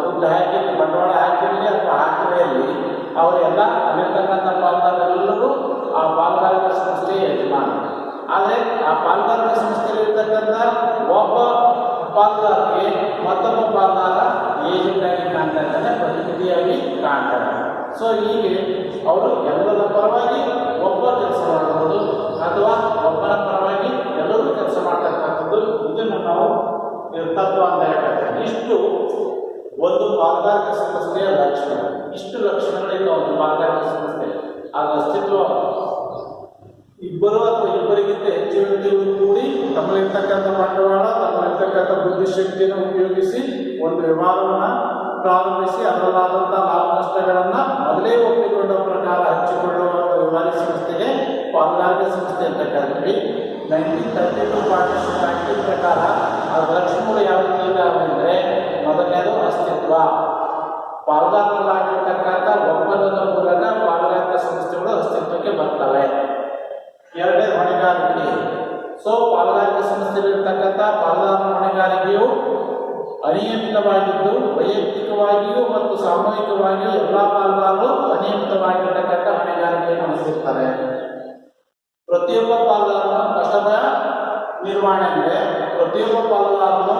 ದುಡ್ಡು ಹಾಕಿ ಬಂಡವಾಳ ಹಾಕಿರಲಿ ಅಥವಾ ಹಾಕದೇ ಇರಲಿ, ಅವರೆಲ್ಲ ಅಲ್ಲಿರ್ತಕ್ಕಂಥ ಪಾಲುದಾರರೆಲ್ಲರೂ ಆ ಪಾಲುದಾರಿಕೆ ಸಂಸ್ಥೆಯ ಯಜಮಾನ. ಆದರೆ ಆ ಪಾಲುದಾರಿಕೆ ಸಂಸ್ಥೆಯಲ್ಲಿರ್ತಕ್ಕಂಥ ಒಬ್ಬ ಪಾಲುದಾರರಿಗೆ ಮತ್ತೊಬ್ಬ ಪಾಲುದಾರ ಏಜೆಂಟ್ ಆಗಿ ಕಾಣ್ತಾ ಇದ್ದಾನೆ, ಪ್ರತಿನಿಧಿಯಾಗಿ ಕಾಣ್ತಾರೆ. ಸೊ ಹೀಗೆ ಅವರು ಎಲ್ಲರ ಪರವಾಗಿ ಒಬ್ಬ ಕೆಲಸ ಮಾಡಬಹುದು ಅಥವಾ ಒಬ್ಬರ ಪರವಾಗಿ ಎಲ್ಲರೂ ಕೆಲಸ ಮಾಡ್ತಕ್ಕಂಥದ್ದು. ಇದನ್ನು ನಾವು ತತ್ವ ಅಂತ ಹೇಳ್ತೇವೆ. ಇಷ್ಟು ಒಂದು ಪಾಲುದಾರಿಕೆ ಸಂಸ್ಥೆಯ ಲಕ್ಷಣ. ಇಷ್ಟು ಲಕ್ಷಣಗಳಿಂದ ಒಂದು ಪಾಲುದಾರಿಕೆ ಸಂಸ್ಥೆ ಅದರ ಅಸ್ತಿತ್ವ ಇಬ್ಬರು ಅಥವಾ ಇಬ್ಬರಿಗಿಂತ ಹೆಚ್ಚು ವ್ಯಕ್ತಿಗಳು ಕೂಡಿ ತಮ್ಮಲ್ಲಿರ್ತಕ್ಕಂಥ ಬಂಡವಾಳ, ತಮ್ಮಲ್ಲಿರ್ತಕ್ಕಂಥ ಬುದ್ಧಿಶಕ್ತಿಯನ್ನು ಉಪಯೋಗಿಸಿ ಒಂದು ವ್ಯವಹಾರವನ್ನು ಪ್ರಾರಂಭಿಸಿ ಅದರಲ್ಲಾದಂಥ ಲಾಭ ನಷ್ಟಗಳನ್ನು ಮೊದಲೇ ಒಪ್ಪಿಕೊಂಡ ಪ್ರಕಾರ ಹಂಚಿಕೊಳ್ಳುವ ವ್ಯವಹಾರ ಸಂಸ್ಥೆಗೆ ಪಾಲುದಾರಿಕೆ ಸಂಸ್ಥೆ ಅಂತ ಕರೀತೀವಿ. 1932 ಪಾರ್ಟ್ನರ್ಶಿಪ್ ಆಕ್ಟ್ ಪ್ರಕಾರ ಅದರ ಲಕ್ಷಣಗಳು ಯಾವುದಿದ್ದಾವೆ ಅಂದರೆ, ಮೊದಲನೇದು ಅಸ್ತಿತ್ವ. ಪಾಲುದಾರರಾಗಿರ್ತಕ್ಕಂಥ ಒಪ್ಪಂದದ ಮೂಲಕ ಪಾಲುದಾರಿಕೆ ಸಂಸ್ಥೆಗಳು ಅಸ್ತಿತ್ವಕ್ಕೆ ಬರ್ತವೆ. ಎರಡನೇದು ಹೊಣೆಗಾರಿಕೆ. ಸೊ ಪಾಲುದಾರಿಕೆ ಸಂಸ್ಥೆಯಲ್ಲಿರ್ತಕ್ಕಂಥ ಪಾಲುದಾರರ ಹೊಣೆಗಾರಿಕೆಯು ಅನಿಯಮಿತವಾಗಿದ್ದು ವೈಯಕ್ತಿಕವಾಗಿಯೂ ಮತ್ತು ಸಾಮೂಹಿಕವಾಗಿಯೂ ಎಲ್ಲ ಪಾಲುದಾರರು ಅನಿಯಮಿತವಾಗಿರ್ತಕ್ಕಂಥ ಹೊಣೆಗಾರಿಕೆಯನ್ನು ಹೊಂದಿರುತ್ತಾರೆ. ಪ್ರತಿಯೊಬ್ಬ ಪಾಲುದಾರನು ನಷ್ಟದ ನಿರ್ವಹಣೆ ಅಂದರೆ ಪ್ರತಿಯೊಬ್ಬ ಪಾಲುದಾರನು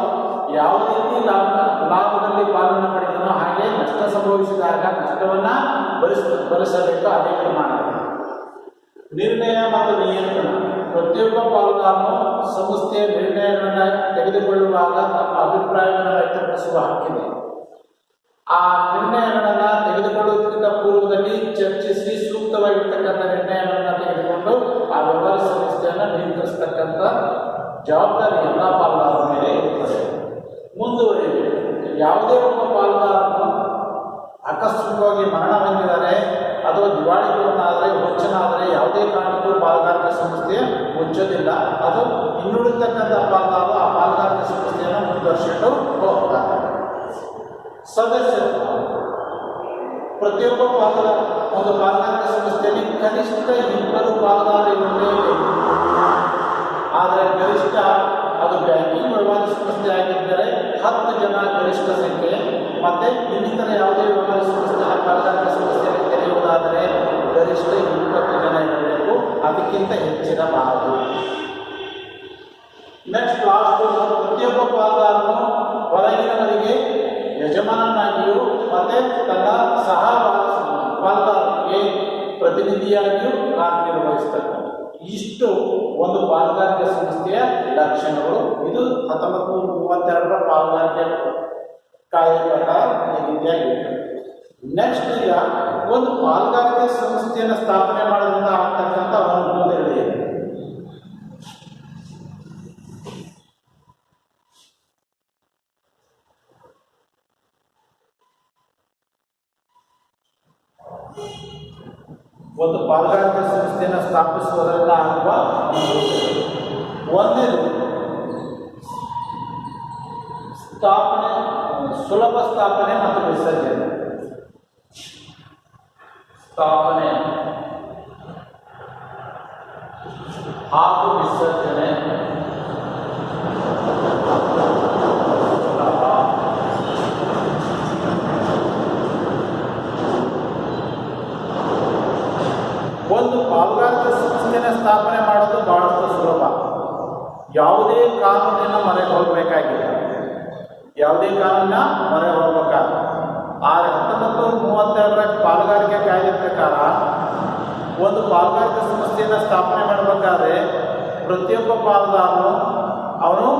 ಯಾವ ರೀತಿ ಲಾಭದಲ್ಲಿ ಪಾಲನೆ ಮಾಡಿದನೋ ಹಾಗೆ ನಷ್ಟ ಸಂಭವಿಸಿದಾಗ ನಷ್ಟವನ್ನು ಭರಿಸಬೇಕು. ಅದೇ ಪ್ರಮಾಣ ನಿರ್ಣಯ ಮತ್ತು ನಿಯಂತ್ರಣ. ಪ್ರತಿಯೊಬ್ಬ ಪಾಲುದಾರನು ಸಂಸ್ಥೆಯ ನಿರ್ಣಯಗಳನ್ನು ತೆಗೆದುಕೊಳ್ಳುವಾಗ ತಮ್ಮ ಅಭಿಪ್ರಾಯವನ್ನು ವ್ಯಕ್ತಪಡಿಸುವ ಹಕ್ಕಿದೆ. ಆ ನಿರ್ಣಯಗಳನ್ನು ತೆಗೆದುಕೊಳ್ಳುವುದಕ್ಕಿಂತ ಪೂರ್ವದಲ್ಲಿ ಚರ್ಚಿಸಿ ಸೂಕ್ತವಾಗಿರ್ತಕ್ಕಂಥ ನಿರ್ಣಯಗಳನ್ನು ತೆಗೆದುಕೊಂಡು ಆ ವ್ಯವಹಾರ ಸಂಸ್ಥೆಯನ್ನು ನಿಯಂತ್ರಿಸತಕ್ಕಂಥ ಜವಾಬ್ದಾರಿ ಎಲ್ಲ ಪಾಲುದಾರರ ಮೇಲೆ ಇರುತ್ತದೆ. ಮುಂದುವರಿಯುವುದು. ಯಾವುದೇ ಒಬ್ಬ ಪಾಲುದಾರನು ಆಕಸ್ಮಿಕವಾಗಿ ಮರಣ ಹೊಂದಿದರೆ ಅಥವಾ ದಿವಾಳಿಗಳನ್ನಾದರೆ ಮುಚ್ಚನಾದರೆ ಯಾವುದೇ ಕಾರಣಕ್ಕೂ ಪಾಲುದಾರಿಕೆ ಸಂಸ್ಥೆ ಮುಚ್ಚೋದಿಲ್ಲ. ಅದು ಇನ್ನುಳಿತಕ್ಕಂಥ ಪಾಲುದಾರರು ಆ ಪಾಲುದಾರಿಕೆ ಸಂಸ್ಥೆಯನ್ನು ಮುಂದುವರಿಸಿಕೊಂಡು ಹೋಗ್ತಾರೆ. ಸದಸ್ಯತ್ವ. ಪ್ರತಿಯೊಬ್ಬ ಒಂದು ಪಾಲುದಾರಿಕೆ ಸಂಸ್ಥೆಯಲ್ಲಿ ಕನಿಷ್ಠ 2 ಪಾಲುದಾರರಿರುತ್ತೇ ಬೇಕು. ಆದರೆ ಗರಿಷ್ಠ ಅದು ಬ್ಯಾಂಕಿಂಗ್ ವ್ಯವಹಾರ ಸಂಸ್ಥೆ ಆಗಿದ್ದರೆ 10 ಜನ ಗರಿಷ್ಠ ಸಂಖ್ಯೆ. ಮತ್ತು ಇನ್ನಿತರ ಯಾವುದೇ ವ್ಯವಹಾರ ಸಂಸ್ಥೆಯ ಪಾಲುದಾರಿಕೆ ಸಂಸ್ಥೆಯಲ್ಲಿ ತೆರೆಯುವುದಾದರೆ ಗರಿಷ್ಠ 20 ಜನ ಇರಬೇಕು, ಅದಕ್ಕಿಂತ ಹೆಚ್ಚಿರಬಾರದು. ನೆಕ್ಸ್ಟ್ ಲಾಸ್ಟ್, ಪ್ರತಿಯೊಬ್ಬ ಪಾಲುದಾರನು ಹೊರಗಿನವರಿಗೆ ಯಜಮಾನನಾಗಿಯೂ ಮತ್ತು ತನ್ನ ಸಹ ಪಾಲುದಾರರಿಗೆ ಪ್ರತಿನಿಧಿಯಾಗಿಯೂ ಕಾರ್ಯನಿರ್ವಹಿಸತಕ್ಕಂಥ ಇಷ್ಟು ಒಂದು ಪಾಲುದಾರಿಕೆ ಸಂಸ್ಥೆಯ ಲಕ್ಷಣಗಳು. ಇದು 1932ರ ಪಾಲುದಾರಿಕೆ ಕಾಯ್ದೆ ಪ್ರಕಾರ ಈ ರೀತಿಯಾಗಿದೆ. ನೆಕ್ಸ್ಟ್ ಈಗ ಒಂದು ಪಾಲುದಾರಿಕೆ ಸಂಸ್ಥೆಯನ್ನು ಸ್ಥಾಪನೆ ಮಾಡೋದ್ರಿಂದ ಆಗ್ತಕ್ಕಂಥ ಅನುಕೂಲಗಳಿವೆ. ಒಂದು ಪಾಲುದಾರಿಕೆ ಸಂಸ್ಥೆಯನ್ನು ಸ್ಥಾಪಿಸುವುದರಿಂದ ಆಗುವ ಒಂದೇದು ಸ್ಥಾಪನೆ, ಸುಲಭ ಸ್ಥಾಪನೆ ಮತ್ತು ವಿಸರ್ಜನೆ. ಸ್ಥಾಪನೆ ಹಾಗೂ ವಿಸರ್ಜನೆ ಒಂದು ಪಾಲುದಾರಿಕೆ ಸಂಸ್ಥೆನ ಸ್ಥಾಪನೆ ಮಾಡೋದು ಬಹಳಷ್ಟು ಸುಲಭ. ಯಾವುದೇ ಕಾನೂನಿನ ಮೊರೆ ಹೋಗಬೇಕಾಗಿಲ್ಲ, ಯಾವುದೇ ಕಾನೂನಿನ ಮೊರೆ ಹೋಗಬೇಕಾಗಿಲ್ಲ. ಆದರೆ 1932ರ ಪಾಲುದಾರಿಕೆ ಕಾಯ್ದೆ ಪ್ರಕಾರ ಒಂದು ಪಾಲುದಾರಿಕೆ ಸಂಸ್ಥೆಯನ್ನು ಸ್ಥಾಪನೆ ಮಾಡಬೇಕಾದ್ರೆ ಪ್ರತಿಯೊಬ್ಬ ಪಾಲುದಾರನು ಅವನು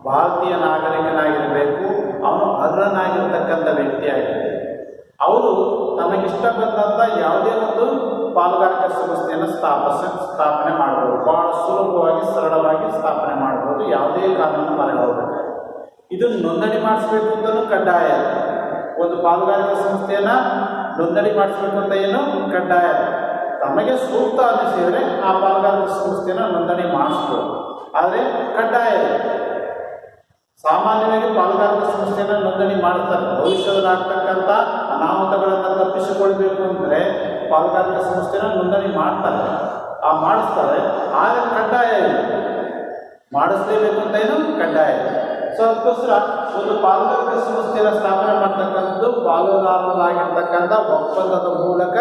ಭಾರತೀಯ ನಾಗರಿಕನಾಗಿರಬೇಕು, ಅವನು ಅರ್ಹನಾಗಿರ್ತಕ್ಕಂಥ ವ್ಯಕ್ತಿಯಾಗಿರಬೇಕು. ಅವರು ತಮಗಿಷ್ಟ ಬಂದಂಥ ಯಾವುದೇ ಒಂದು ಪಾಲುದಾರಿಕೆ ಸಂಸ್ಥೆಯನ್ನು ಸ್ಥಾಪನೆ ಮಾಡ್ಬೋದು. ಬಹಳ ಸುಲಭವಾಗಿ ಸರಳವಾಗಿ ಸ್ಥಾಪನೆ ಮಾಡ್ಬೋದು, ಯಾವುದೇ ಕಾನೂನು ಮೊರೆ ಹೋಗಬೇಕಾದ್ರೆ. ಇದನ್ನು ನೋಂದಣಿ ಮಾಡಿಸ್ಬೇಕು ಅಂತಲೂ ಕಡ್ಡಾಯ. ಒಂದು ಪಾಲುದಾರಿಕೆ ಸಂಸ್ಥೆಯನ್ನು ನೋಂದಣಿ ಮಾಡಿಸಬೇಕು ಅಂತ ಏನು ಕಡ್ಡಾಯ. ತಮಗೆ ಸೂಕ್ತ ಅನಿಸಿದರೆ ಆ ಪಾಲುದಾರಿಕೆ ಸಂಸ್ಥೆಯನ್ನು ನೋಂದಣಿ ಮಾಡಿಸ್ಬೋದು, ಆದರೆ ಕಡ್ಡಾಯ. ಸಾಮಾನ್ಯವಾಗಿ ಪಾಲುದಾರಿಕೆ ಸಂಸ್ಥೆಯನ್ನು ನೋಂದಣಿ ಮಾಡ್ತಾರೆ. ಭವಿಷ್ಯದಲ್ಲಿ ಆಗ್ತಕ್ಕಂಥ ಅನಾಹುತಗಳನ್ನು ತಪ್ಪಿಸಿಕೊಳ್ಬೇಕು ಅಂದರೆ ಪಾಲುದಾರಿಕೆ ಸಂಸ್ಥೆಯನ್ನು ನೋಂದಣಿ ಮಾಡ್ತಾರೆ, ಮಾಡಿಸ್ತಾರೆ. ಆದರೆ ಕಡ್ಡಾಯ ಇಲ್ಲ, ಮಾಡಿಸಲೇಬೇಕು ಅಂತ ಏನು ಕಡ್ಡಾಯ. ಸೊ ಅದಕ್ಕೋಸ್ಕರ ಒಂದು ಪಾಲುದಾರಿಕೆ ಸಂಸ್ಥೆಯನ್ನು ಸ್ಥಾಪನೆ ಮಾಡ್ತಕ್ಕಂಥದ್ದು ಪಾಲುದಾರರಾಗಿರ್ತಕ್ಕಂಥ ಒಪ್ಪಂದದ ಮೂಲಕ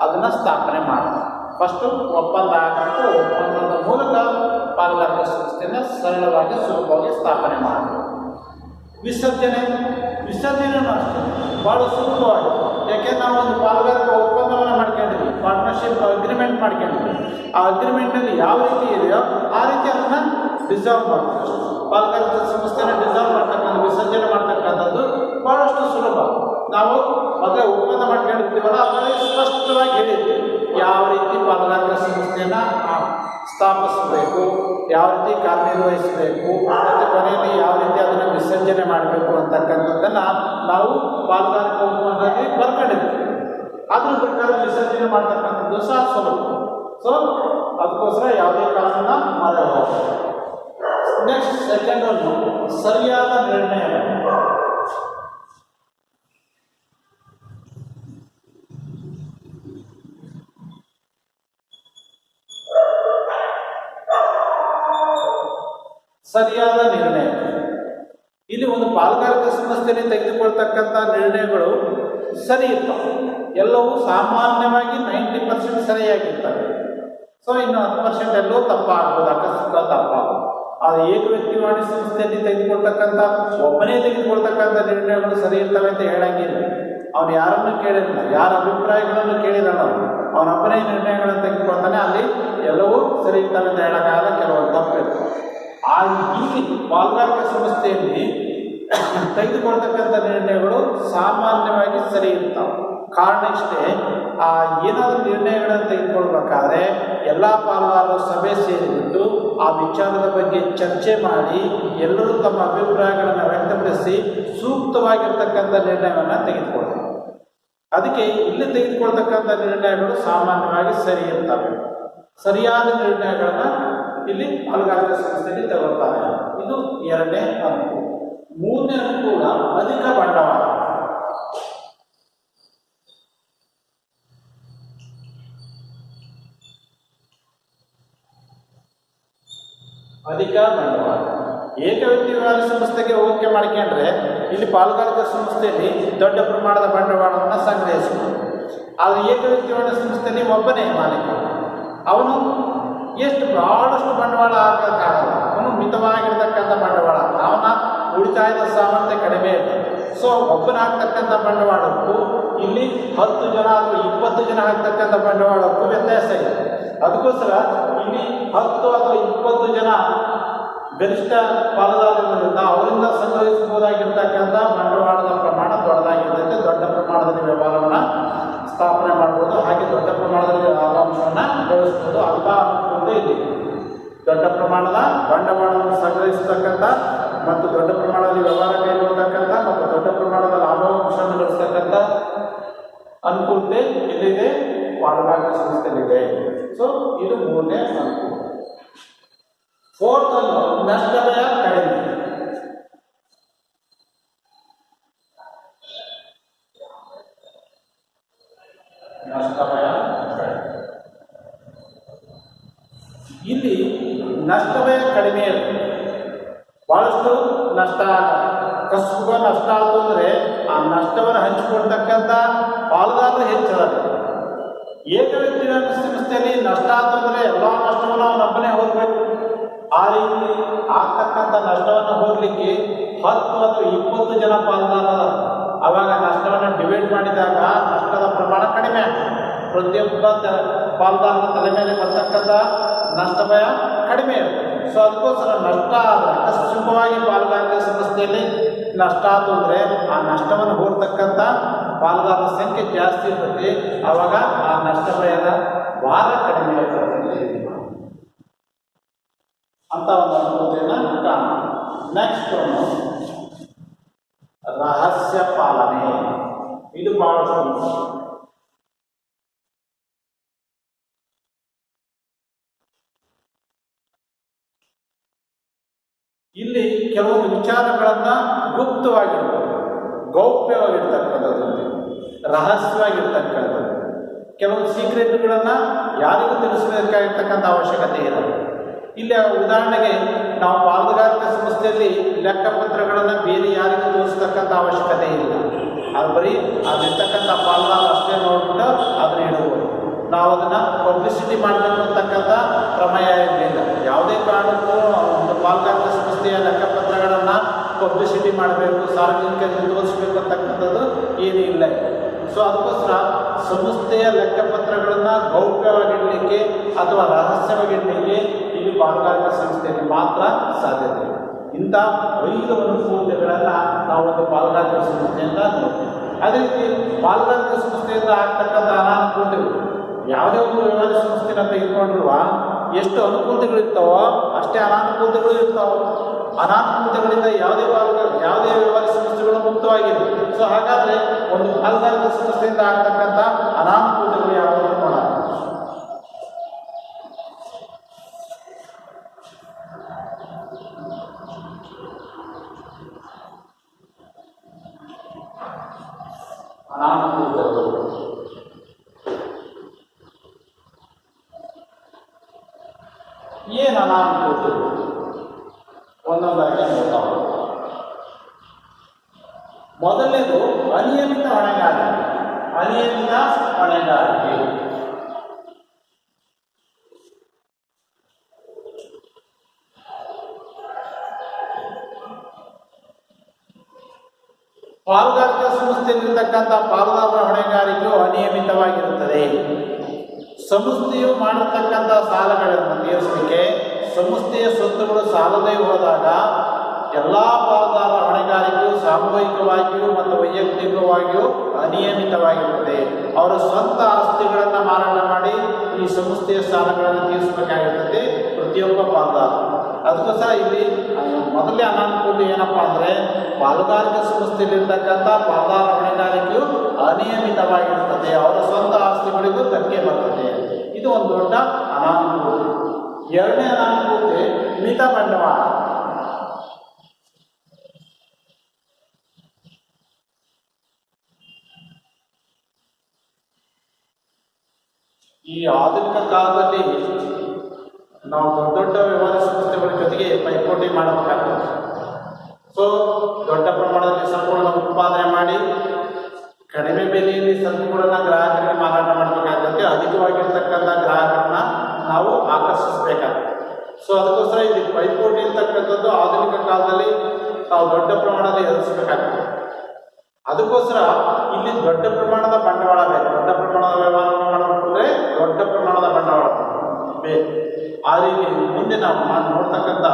ಅದನ್ನು ಸ್ಥಾಪನೆ ಮಾಡ್ತಾರೆ. ಫಸ್ಟು ಒಪ್ಪಂದ ಆಗಬೇಕು, ಒಪ್ಪಂದದ ಮೂಲಕ ಪಾಲುದಾರಿಕೆ ಸಂಸ್ಥೆಯನ್ನು ಸರಳವಾಗಿ ಸುಲಭವಾಗಿ ಸ್ಥಾಪನೆ ಮಾಡಬೇಕು. ವಿಸರ್ಜನೆಯೂ ಅಷ್ಟೇ ಭಾಳ ಸುಲಭವಾಗಿ. ಯಾಕೆಂದ್ರೆ ನಾವು ಒಂದು ಪಾಲುದಾರಿಕೆ ಒಪ್ಪಂದವನ್ನು ಮಾಡ್ಕೊಂಡಿದ್ವಿ, ಪಾರ್ಟ್ನರ್ಶಿಪ್ ಅಗ್ರಿಮೆಂಟ್ ಮಾಡ್ಕೊಂಡಿದ್ವಿ. ಆ ಅಗ್ರಿಮೆಂಟ್ನಲ್ಲಿ ಯಾವ ರೀತಿ ಇದೆಯೋ ಆ ರೀತಿ ಅದನ್ನು ಡಿಸಾಲ್ವ್ ಮಾಡ್ತೀವಿ. ಪಾಲುದಾರಿಕೆ ಸಂಸ್ಥೆಯನ್ನು ಡಿಸಾಲ್ವ್ ಮಾಡ್ತಕ್ಕಂಥ, ವಿಸರ್ಜನೆ ಮಾಡ್ತಕ್ಕಂಥದ್ದು ಭಾಳಷ್ಟು ಸುಲಭ. ನಾವು ಮೊದಲೇ ಒಪ್ಪಂದ ಮಾಡ್ಕೊಂಡಿರ್ತೀವಲ್ಲ, ಅದರಲ್ಲಿ ಸ್ಪಷ್ಟವಾಗಿ ಹೇಳಿದ್ವಿ ಯಾವ ರೀತಿ ಪಾಲುದಾರಿಕೆ ಸಂಸ್ಥೆಯನ್ನು ಸ್ಥಾಪಿಸಬೇಕು, ಯಾವ ರೀತಿ ಕಾರ್ಯನಿರ್ವಹಿಸಬೇಕು, ಮತ್ತು ಕೊನೆಯಲ್ಲಿ ಯಾವ ರೀತಿ ಅದನ್ನು ವಿಸರ್ಜನೆ ಮಾಡಬೇಕು ಅಂತಕ್ಕಂಥದ್ದನ್ನು ನಾವು ಪಾಲುದಾರಿಕೆ ಒಪ್ಪಂದದಲ್ಲಿ ಬರ್ಕೊಂಡಿರ್ತೀವಿ. ಅದ್ರ ಪ್ರಕಾರ ವಿಸರ್ಜನೆ ಮಾಡ್ತಕ್ಕಂಥದ್ದು ಸಹ ಸುಲಭ. ಸೊ ಅದಕ್ಕೋಸ್ಕರ ಯಾವುದೇ ಕಾರಣ ಮಾಡಬಹುದು. ನೆಕ್ಸ್ಟ್ ಸೆಕೆಂಡ್ ಒಂದು ಸರಿಯಾದ ನಿರ್ಣಯ. ಸರಿಯಾದ ನಿರ್ಣಯ. ಇಲ್ಲಿ ಒಂದು ಪಾಲುದಾರಿಕೆ ಸಂಸ್ಥೆಯಲ್ಲಿ ತೆಗೆದುಕೊಳ್ತಕ್ಕಂಥ ನಿರ್ಣಯಗಳು ಸರಿ ಇರ್ತವೆ. ಎಲ್ಲವೂ ಸಾಮಾನ್ಯವಾಗಿ 90% ಸರಿಯಾಗಿರ್ತವೆ. ಸೊ ಇನ್ನು 10% ಎಲ್ಲವೂ ತಪ್ಪಾಗ್ಬೋದು, ಅಕಸ್ಮಾತ್ ತಪ್ಪಾಗ್ಬೋದು. ಅದು ಏಕ ವ್ಯಕ್ತಿವಾಣಿ ಸಂಸ್ಥೆಯಲ್ಲಿ ತೆಗೆದುಕೊಳ್ತಕ್ಕಂಥ, ಒಬ್ಬನೇ ತೆಗೆದುಕೊಳ್ತಕ್ಕಂಥ ನಿರ್ಣಯಗಳು ಸರಿ ಇರ್ತವೆ ಅಂತ ಹೇಳಂಗಿಲ್ಲ. ಅವನು ಯಾರನ್ನು ಕೇಳಿರಲ್ಲ, ಯಾರ ಅಭಿಪ್ರಾಯಗಳನ್ನು ಕೇಳಿರಲ್ಲ, ಅವನೊಬ್ಬನೇ ನಿರ್ಣಯಗಳನ್ನು ತೆಗೆದುಕೊಳ್ತಾನೆ. ಅಲ್ಲಿ ಎಲ್ಲವೂ ಸರಿ ಇರ್ತವೆ ಅಂತ ಹೇಳೋಕ್ಕಾಗಲ್ಲ, ಕೆಲವೊಂದು ತಪ್ಪಿರ್ತವೆ. ಇಲ್ಲಿ ಪಾಲುದಾರಿಕೆ ಸಂಸ್ಥೆಯಲ್ಲಿ ತೆಗೆದುಕೊಳ್ತಕ್ಕಂಥ ನಿರ್ಣಯಗಳು ಸಾಮಾನ್ಯವಾಗಿ ಸರಿ ಇರ್ತಾವೆ. ಕಾರಣ ಇಷ್ಟೇ, ಏನಾದರೂ ನಿರ್ಣಯಗಳನ್ನು ತೆಗೆದುಕೊಳ್ಬೇಕಾದ್ರೆ ಎಲ್ಲ ಪಾಲುದಾರರು ಸಭೆ ಸೇರಿಬಿಟ್ಟು ಆ ವಿಚಾರದ ಬಗ್ಗೆ ಚರ್ಚೆ ಮಾಡಿ ಎಲ್ಲರೂ ತಮ್ಮ ಅಭಿಪ್ರಾಯಗಳನ್ನು ವ್ಯಕ್ತಪಡಿಸಿ ಸೂಕ್ತವಾಗಿರ್ತಕ್ಕಂಥ ನಿರ್ಣಯವನ್ನು ತೆಗೆದುಕೊಳ್ತಾರೆ. ಅದಕ್ಕೆ ಇಲ್ಲಿ ತೆಗೆದುಕೊಳ್ತಕ್ಕಂಥ ನಿರ್ಣಯಗಳು ಸಾಮಾನ್ಯವಾಗಿ ಸರಿ ಇರ್ತವೆ. ಸರಿಯಾದ ನಿರ್ಣಯಗಳನ್ನು ಇಲ್ಲಿ ಪಾಲುದಾರಿಕೆ ಸಂಸ್ಥೆಯಲ್ಲಿ ತಗೊಳ್ತಾರೆ. ಇದು ಎರಡನೇ ಅನುಕೂಲ. ಮೂರನೇ ಅನುಕೂಲ ಅಧಿಕ ಬಂಡವಾಳ. ಅಧಿಕ ಬಂಡವಾಳ. ಏಕ ವ್ಯಕ್ತಿವಾಣಿ ಸಂಸ್ಥೆಗೆ ಹೋಲಿಕೆ ಮಾಡ್ಕೊಂಡ್ರೆ ಇಲ್ಲಿ ಪಾಲುದಾರಿಕೆ ಸಂಸ್ಥೆಯಲ್ಲಿ ದೊಡ್ಡ ಪ್ರಮಾಣದ ಬಂಡವಾಳವನ್ನು ಸಂಗ್ರಹಿಸಬಹುದು. ಆದರೆ ಏಕ ವ್ಯಕ್ತಿವಾಣಿ ಸಂಸ್ಥೆಯಲ್ಲಿ ಒಬ್ಬನೇ ಮಾಲೀಕ. ಅವನು ಬಹಳಷ್ಟು ಬಂಡವಾಳ ಹಾಕೋಕ್ಕಾಗಲ್ಲ. ಅವನು ಮಿತವಾಗಿರ್ತಕ್ಕಂಥ ಬಂಡವಾಳ, ಅವನ ಉಳಿತಾಯದ ಸಾಮರ್ಥ್ಯ ಕಡಿಮೆ ಇರ್ತದೆ. ಸೊ ಒಬ್ಬನ ಹಾಕ್ತಕ್ಕಂಥ ಬಂಡವಾಳಕ್ಕೂ ಇಲ್ಲಿ 10 ಜನ ಅಥವಾ 20 ಜನ ಹಾಕ್ತಕ್ಕಂಥ ಬಂಡವಾಳಕ್ಕೂ ವ್ಯತ್ಯಾಸ ಇದೆ. ಅದಕ್ಕೋಸ್ಕರ ಇಲ್ಲಿ 10 ಅಥವಾ 20 ಜನ ಗರಿಷ್ಠ ಪಾಲುದಾರರಿಂದ ಅವರಿಂದ ಸಂಗ್ರಹಿಸಬಹುದಾಗಿರ್ತಕ್ಕಂಥ ಬಂಡವಾಳದ ಪ್ರಮಾಣ ದೊಡ್ಡದಾಗಿರ್ತೈತೆ. ದೊಡ್ಡ ಪ್ರಮಾಣದಲ್ಲಿ ವ್ಯವಹಾರವನ್ನು ಸ್ಥಾಪನೆ ಮಾಡ್ಬೋದು, ಹಾಗೆ ದೊಡ್ಡ ಪ್ರಮಾಣದಲ್ಲಿ ಲಾಭಾಂಶವನ್ನು ಗಳಿಸ್ಬೋದು. ಅಲ್ಪ ಅನುಕೂಲ ಇಲ್ಲಿ ದೊಡ್ಡ ಪ್ರಮಾಣದ ಬಂಡವಾಳವನ್ನು ಸಂಗ್ರಹಿಸತಕ್ಕಂಥ ಮತ್ತು ದೊಡ್ಡ ಪ್ರಮಾಣದಲ್ಲಿ ವ್ಯವಹಾರ ಕೈಗೊಳ್ಳತಕ್ಕಂಥ ಮತ್ತು ದೊಡ್ಡ ಪ್ರಮಾಣದ ಲಾಭಾಂಶವನ್ನು ಗಳಿಸ್ತಕ್ಕಂಥ ಅನುಕೂಲತೆ ಇಲ್ಲಿದೆ, ಪಾಲುದಾರಿಕೆ ಸಂಸ್ಥೆಯಲ್ಲಿದೆ. ಸೊ ಇದು ಮೂರನೇ ಅನುಕೂಲ. ಫೋರ್ತ್ ಅನ್ನು ನಷ್ಟ ಭಯ ಕಡಿಮೆ. ನಷ್ಟ ಭಯ ಇಲ್ಲಿ ನಷ್ಟ ಭಯ ಕಡಿಮೆ ಇರುತ್ತೆ. ಬಹಳಷ್ಟು ನಷ್ಟ ಕಸುಬ ನಷ್ಟ ಆಯಿತು ಅಂದರೆ ಆ ನಷ್ಟವನ್ನು ಹಂಚಿಕೊಳ್ತಕ್ಕಂಥ ಪಾಲುದಾರರು ಹೆಚ್ಚಾದ. ಏಕ ವ್ಯಕ್ತಿವಾಣಿ ಸಂಸ್ಥೆಯಲ್ಲಿ ನಷ್ಟ ಆಯಿತು ಅಂದರೆ ಎಲ್ಲ ನಷ್ಟವನ್ನು ಅವನೊಬ್ಬನೇ ಹೋಗಬೇಕು. ಆ ರೀತಿ ಆಗ್ತಕ್ಕಂಥ ನಷ್ಟವನ್ನು ಹೋಗಲಿಕ್ಕೆ 10 ಅಥವಾ 20 ಜನ ಪಾಲುದಾರರ, ಆವಾಗ ನಷ್ಟವನ್ನು ಡಿವೈಡ್ ಮಾಡಿದಾಗ ನಷ್ಟದ ಪ್ರಮಾಣ ಕಡಿಮೆ ಆಗ್ತದೆ. ಪ್ರತಿಯೊಬ್ಬ ಪಾಲುದಾರನ ತಲೆ ಮೇಲೆ ಬರ್ತಕ್ಕಂಥ ನಷ್ಟ ಭಯ ಕಡಿಮೆ ಇರುತ್ತೆ. ಸೊ ಅದಕ್ಕೋಸ್ಕರ ನಷ್ಟ ಆದರೆ ಆಕಸ್ಮಿಕವಾಗಿ ಪಾಲುದಾರಿಕೆ ಸಂಸ್ಥೆಯಲ್ಲಿ ನಷ್ಟ ಆಯಿತು ಅಂದರೆ ಆ ನಷ್ಟವನ್ನು ಹೋಗ್ತಕ್ಕಂಥ ಪಾಲುದಾರರ ಸಂಖ್ಯೆ ಜಾಸ್ತಿ ಇರ್ತದೆ. ಆವಾಗ ಆ ನಷ್ಟ ಭಯದ ಭಾರ ಕಡಿಮೆ ಇರ್ತದೆ ಅಂತ ಒಂದು ಅನುಭೂತಿಯನ್ನು ಕಾಣ. ನೆಕ್ಸ್ಟ್ ರಹಸ್ಯ ಪಾಲನೆ. ಇಲ್ಲಿ ಕೆಲವೊಂದು ವಿಚಾರಗಳನ್ನು ಗುಪ್ತವಾಗಿರ್ಬೋದು, ಗೌಪ್ಯವಾಗಿರ್ತಕ್ಕಂಥದ್ದು, ರಹಸ್ಯವಾಗಿರ್ತಕ್ಕಂಥದ್ದು, ಕೆಲವೊಂದು ಸೀಕ್ರೆಟ್ಗಳನ್ನು ಯಾರಿಗೂ ತಿಳಿಸಬೇಕಾಗಿರ್ತಕ್ಕಂಥ ಅವಶ್ಯಕತೆ ಇಲ್ಲ. ಇಲ್ಲಿ ಉದಾಹರಣೆಗೆ ನಾವು ಪಾಲುದಾರಿಕೆ ಸಂಸ್ಥೆಯಲ್ಲಿ ಲೆಕ್ಕಪತ್ರಗಳನ್ನು ಬೇರೆ ಯಾರಿಗೂ ತೋರಿಸ್ತಕ್ಕಂಥ ಅವಶ್ಯಕತೆ ಇಲ್ಲ. ಅದು ಬರೀ ಅದಿರ್ತಕ್ಕಂಥ ಪಾಲುದಾರ ಅಷ್ಟೇ ನೋಡ್ಬಿಟ್ಟು ಅದನ್ನ ಇಡ್ಬೋದು. ನಾವು ಅದನ್ನು ಪಬ್ಲಿಸಿಟಿ ಮಾಡಬೇಕು ಅಂತಕ್ಕಂಥ ಪ್ರಮೇಯ ಇರಲಿಲ್ಲ. ಯಾವುದೇ ಕಾರಣಕ್ಕೂ ಒಂದು ಪಾಲುದಾರಿಕೆ ಸಂಸ್ಥೆಯ ಲೆಕ್ಕಪತ್ರಗಳನ್ನು ಪಬ್ಲಿಸಿಟಿ ಮಾಡಬೇಕು, ಸಾರ್ವಜನಿಕರಿಗೆ ತೋರಿಸ್ಬೇಕು ಅಂತಕ್ಕಂಥದ್ದು ಏನೂ ಇಲ್ಲ. ಸೊ ಅದಕ್ಕೋಸ್ಕರ ಸಂಸ್ಥೆಯ ಲೆಕ್ಕಪತ್ರಗಳನ್ನು ಗೌಪ್ಯವಾಗಿಡಲಿಕ್ಕೆ ಅಥವಾ ರಹಸ್ಯವಾಗಿಡಲಿಕ್ಕೆ ಇಲ್ಲಿ ಪಾಲುದಾರಿಕೆ ಸಂಸ್ಥೆಯಲ್ಲಿ ಮಾತ್ರ ಸಾಧ್ಯತೆ. ಇಂಥ 5 ಅನುಕೂಲತೆಗಳನ್ನು ನಾವು ಒಂದು ಪಾಲುದಾರಿಕೆ ಸಂಸ್ಥೆಯಿಂದ ನೋಡ್ತೀವಿ. ಅದೇ ರೀತಿ ಪಾಲುದಾರಿಕೆ ಸಂಸ್ಥೆಯಿಂದ ಆಗ್ತಕ್ಕಂಥ ಅನಾನುಕೂಲತೆಗಳು, ಯಾವುದೇ ಒಂದು ವ್ಯವಹಾರ ಸಂಸ್ಥೆನ ತೆಗೆದುಕೊಂಡ್ರೂ ಎಷ್ಟು ಅನುಕೂಲತೆಗಳಿರ್ತಾವೋ ಅಷ್ಟೇ ಅನಾನುಕೂಲತೆಗಳು ಇರ್ತಾವೆ. ಅನಾನುಕೂಲತೆಗಳಿಂದ ಯಾವುದೇ ವ್ಯವಹಾರ ಸಂಸ್ಥೆಗಳು ಮುಕ್ತವಾಗಿದೆ. ಸೊ ಹಾಗಾದರೆ ಒಂದು ಪಾಲುದಾರಿಕೆ ಸಂಸ್ಥೆಯಿಂದ ಆಗ್ತಕ್ಕಂಥ ಅನಾನುಕೂಲತೆಗಳು ಯಾವುವು ನೋಡೋಣ. ಅನಾನುಕೂಲತೆಗಳು ಏನು? ಅನಾನುಕೂಲತೆಗಳು ಒಂದೊಂದಾಗಿ ನೋಡ್ತಾ ಹೋಗೋಣ. ಮೊದಲನೇದು ಅನಿಯಮಿತ ಹೊಣೆಗಾರಿಕೆ. ಅನಿಯಮಿತ ಹೊಣೆಗಾರಿಕೆ ಪಾಲುದಾರಿಕೆ ಸಂಸ್ಥೆಯಲ್ಲಿರ್ತಕ್ಕಂಥ ಪಾಲುದಾರರ ಹೊಣೆಗಾರಿಕೆಯು ಅನಿಯಮಿತವಾಗಿರುತ್ತದೆ. ಸಂಸ್ಥೆಯು ಮಾಡತಕ್ಕಂಥ ಸಾಲಗಳನ್ನು ತೀರಿಸಲಿಕ್ಕೆ ಸಂಸ್ಥೆಯ ಸ್ವತ್ತುಗಳು ಸಾಲದೇ ಹೋದಾಗ ಎಲ್ಲ ಪಾಲುದಾರರ ಹೊಣೆಗಾರಿಕೆಯು ಸಾಮೂಹಿಕವಾಗಿಯೂ ಮತ್ತು ವೈಯಕ್ತಿಕವಾಗಿಯೂ ಅನಿಯಮಿತವಾಗಿರುತ್ತದೆ. ಅವರ ಸ್ವಂತ ಆಸ್ತಿಗಳನ್ನು ಮಾರಾಟ ಮಾಡಿ ಈ ಸಂಸ್ಥೆಯ ಸಾಲಗಳನ್ನು ತೀರಿಸಬೇಕಾಗಿರ್ತದೆ ಪ್ರತಿಯೊಬ್ಬ ಪಾಲುದಾರರು. ಅದಕ್ಕೋಸ್ಕರ ಇಲ್ಲಿ ಮೊದಲೇ ಅನಾನುಕೂಲ ಏನಪ್ಪ ಅಂದರೆ ಪಾಲುದಾರಿಕೆ ಸಂಸ್ಥೆಯಲ್ಲಿರ್ತಕ್ಕಂಥ ಪಾಲುದಾರರ ಹೊಣೆಗಾರಿಕೆಯು ಅನಿಯಮಿತವಾಗಿರುತ್ತದೆ. ಅವರ ಸ್ವಂತ ಆಸ್ತಿಗಳಿಗೂ ಧಕ್ಕೆ ಬರ್ತದೆ. ಇದು ಒಂದು ದೊಡ್ಡ ಅನಾನುಕೂಲತೆ. ಎರಡನೇ ಅನಾನುಕೂಲತೆ ಮಿತ ಬಂಡವಾಳ. ಈ ಆಧುನಿಕ ಕಾಲದಲ್ಲಿ ನಾವು ದೊಡ್ಡ ದೊಡ್ಡ ವ್ಯವಹಾರ ಸಂಸ್ಥೆಗಳ ಜೊತೆಗೆ ಪೈಪೋಟಿ ಮಾಡಬೇಕಾಗ್ತದೆ. ಸೊ ದೊಡ್ಡ ಪ್ರಮಾಣದಲ್ಲಿ ಸರಕುಗಳನ್ನು ಉತ್ಪಾದನೆ ಮಾಡಿ ಕಡಿಮೆ ಬೆಲೆಯಲ್ಲಿ ಸರಕುಗಳನ್ನು ಗ್ರಾಹಕರಿಗೆ ಮಾರಾಟ ಮಾಡಬೇಕಾಗುತ್ತೆ. ಅಧಿಕವಾಗಿರ್ತಕ್ಕಂಥ ಗ್ರಾಹಕರನ್ನ ನಾವು ಆಕರ್ಷಿಸಬೇಕಾಗುತ್ತೆ. ಸೊ ಅದಕ್ಕೋಸ್ಕರ ಇಲ್ಲಿ ಪೈಪೋಟಿ ಇರ್ತಕ್ಕಂಥದ್ದು ಆಧುನಿಕ ಕಾಲದಲ್ಲಿ ನಾವು ದೊಡ್ಡ ಪ್ರಮಾಣದಲ್ಲಿ ಎದುರಿಸಬೇಕಾಗ್ತದೆ. ಅದಕ್ಕೋಸ್ಕರ ಇಲ್ಲಿ ದೊಡ್ಡ ಪ್ರಮಾಣದ ಬಂಡವಾಳ ಬೇಕು. ದೊಡ್ಡ ಪ್ರಮಾಣದ ವ್ಯವಹಾರವನ್ನು ಮಾಡಬೇಕು ಅಂದರೆ ದೊಡ್ಡ ಪ್ರಮಾಣದ ಬಂಡವಾಳ ಬೇಕು. ಆದರೆ ಇಲ್ಲಿ ಮುಂದೆ ನಾವು ನೋಡ್ತಕ್ಕಂಥ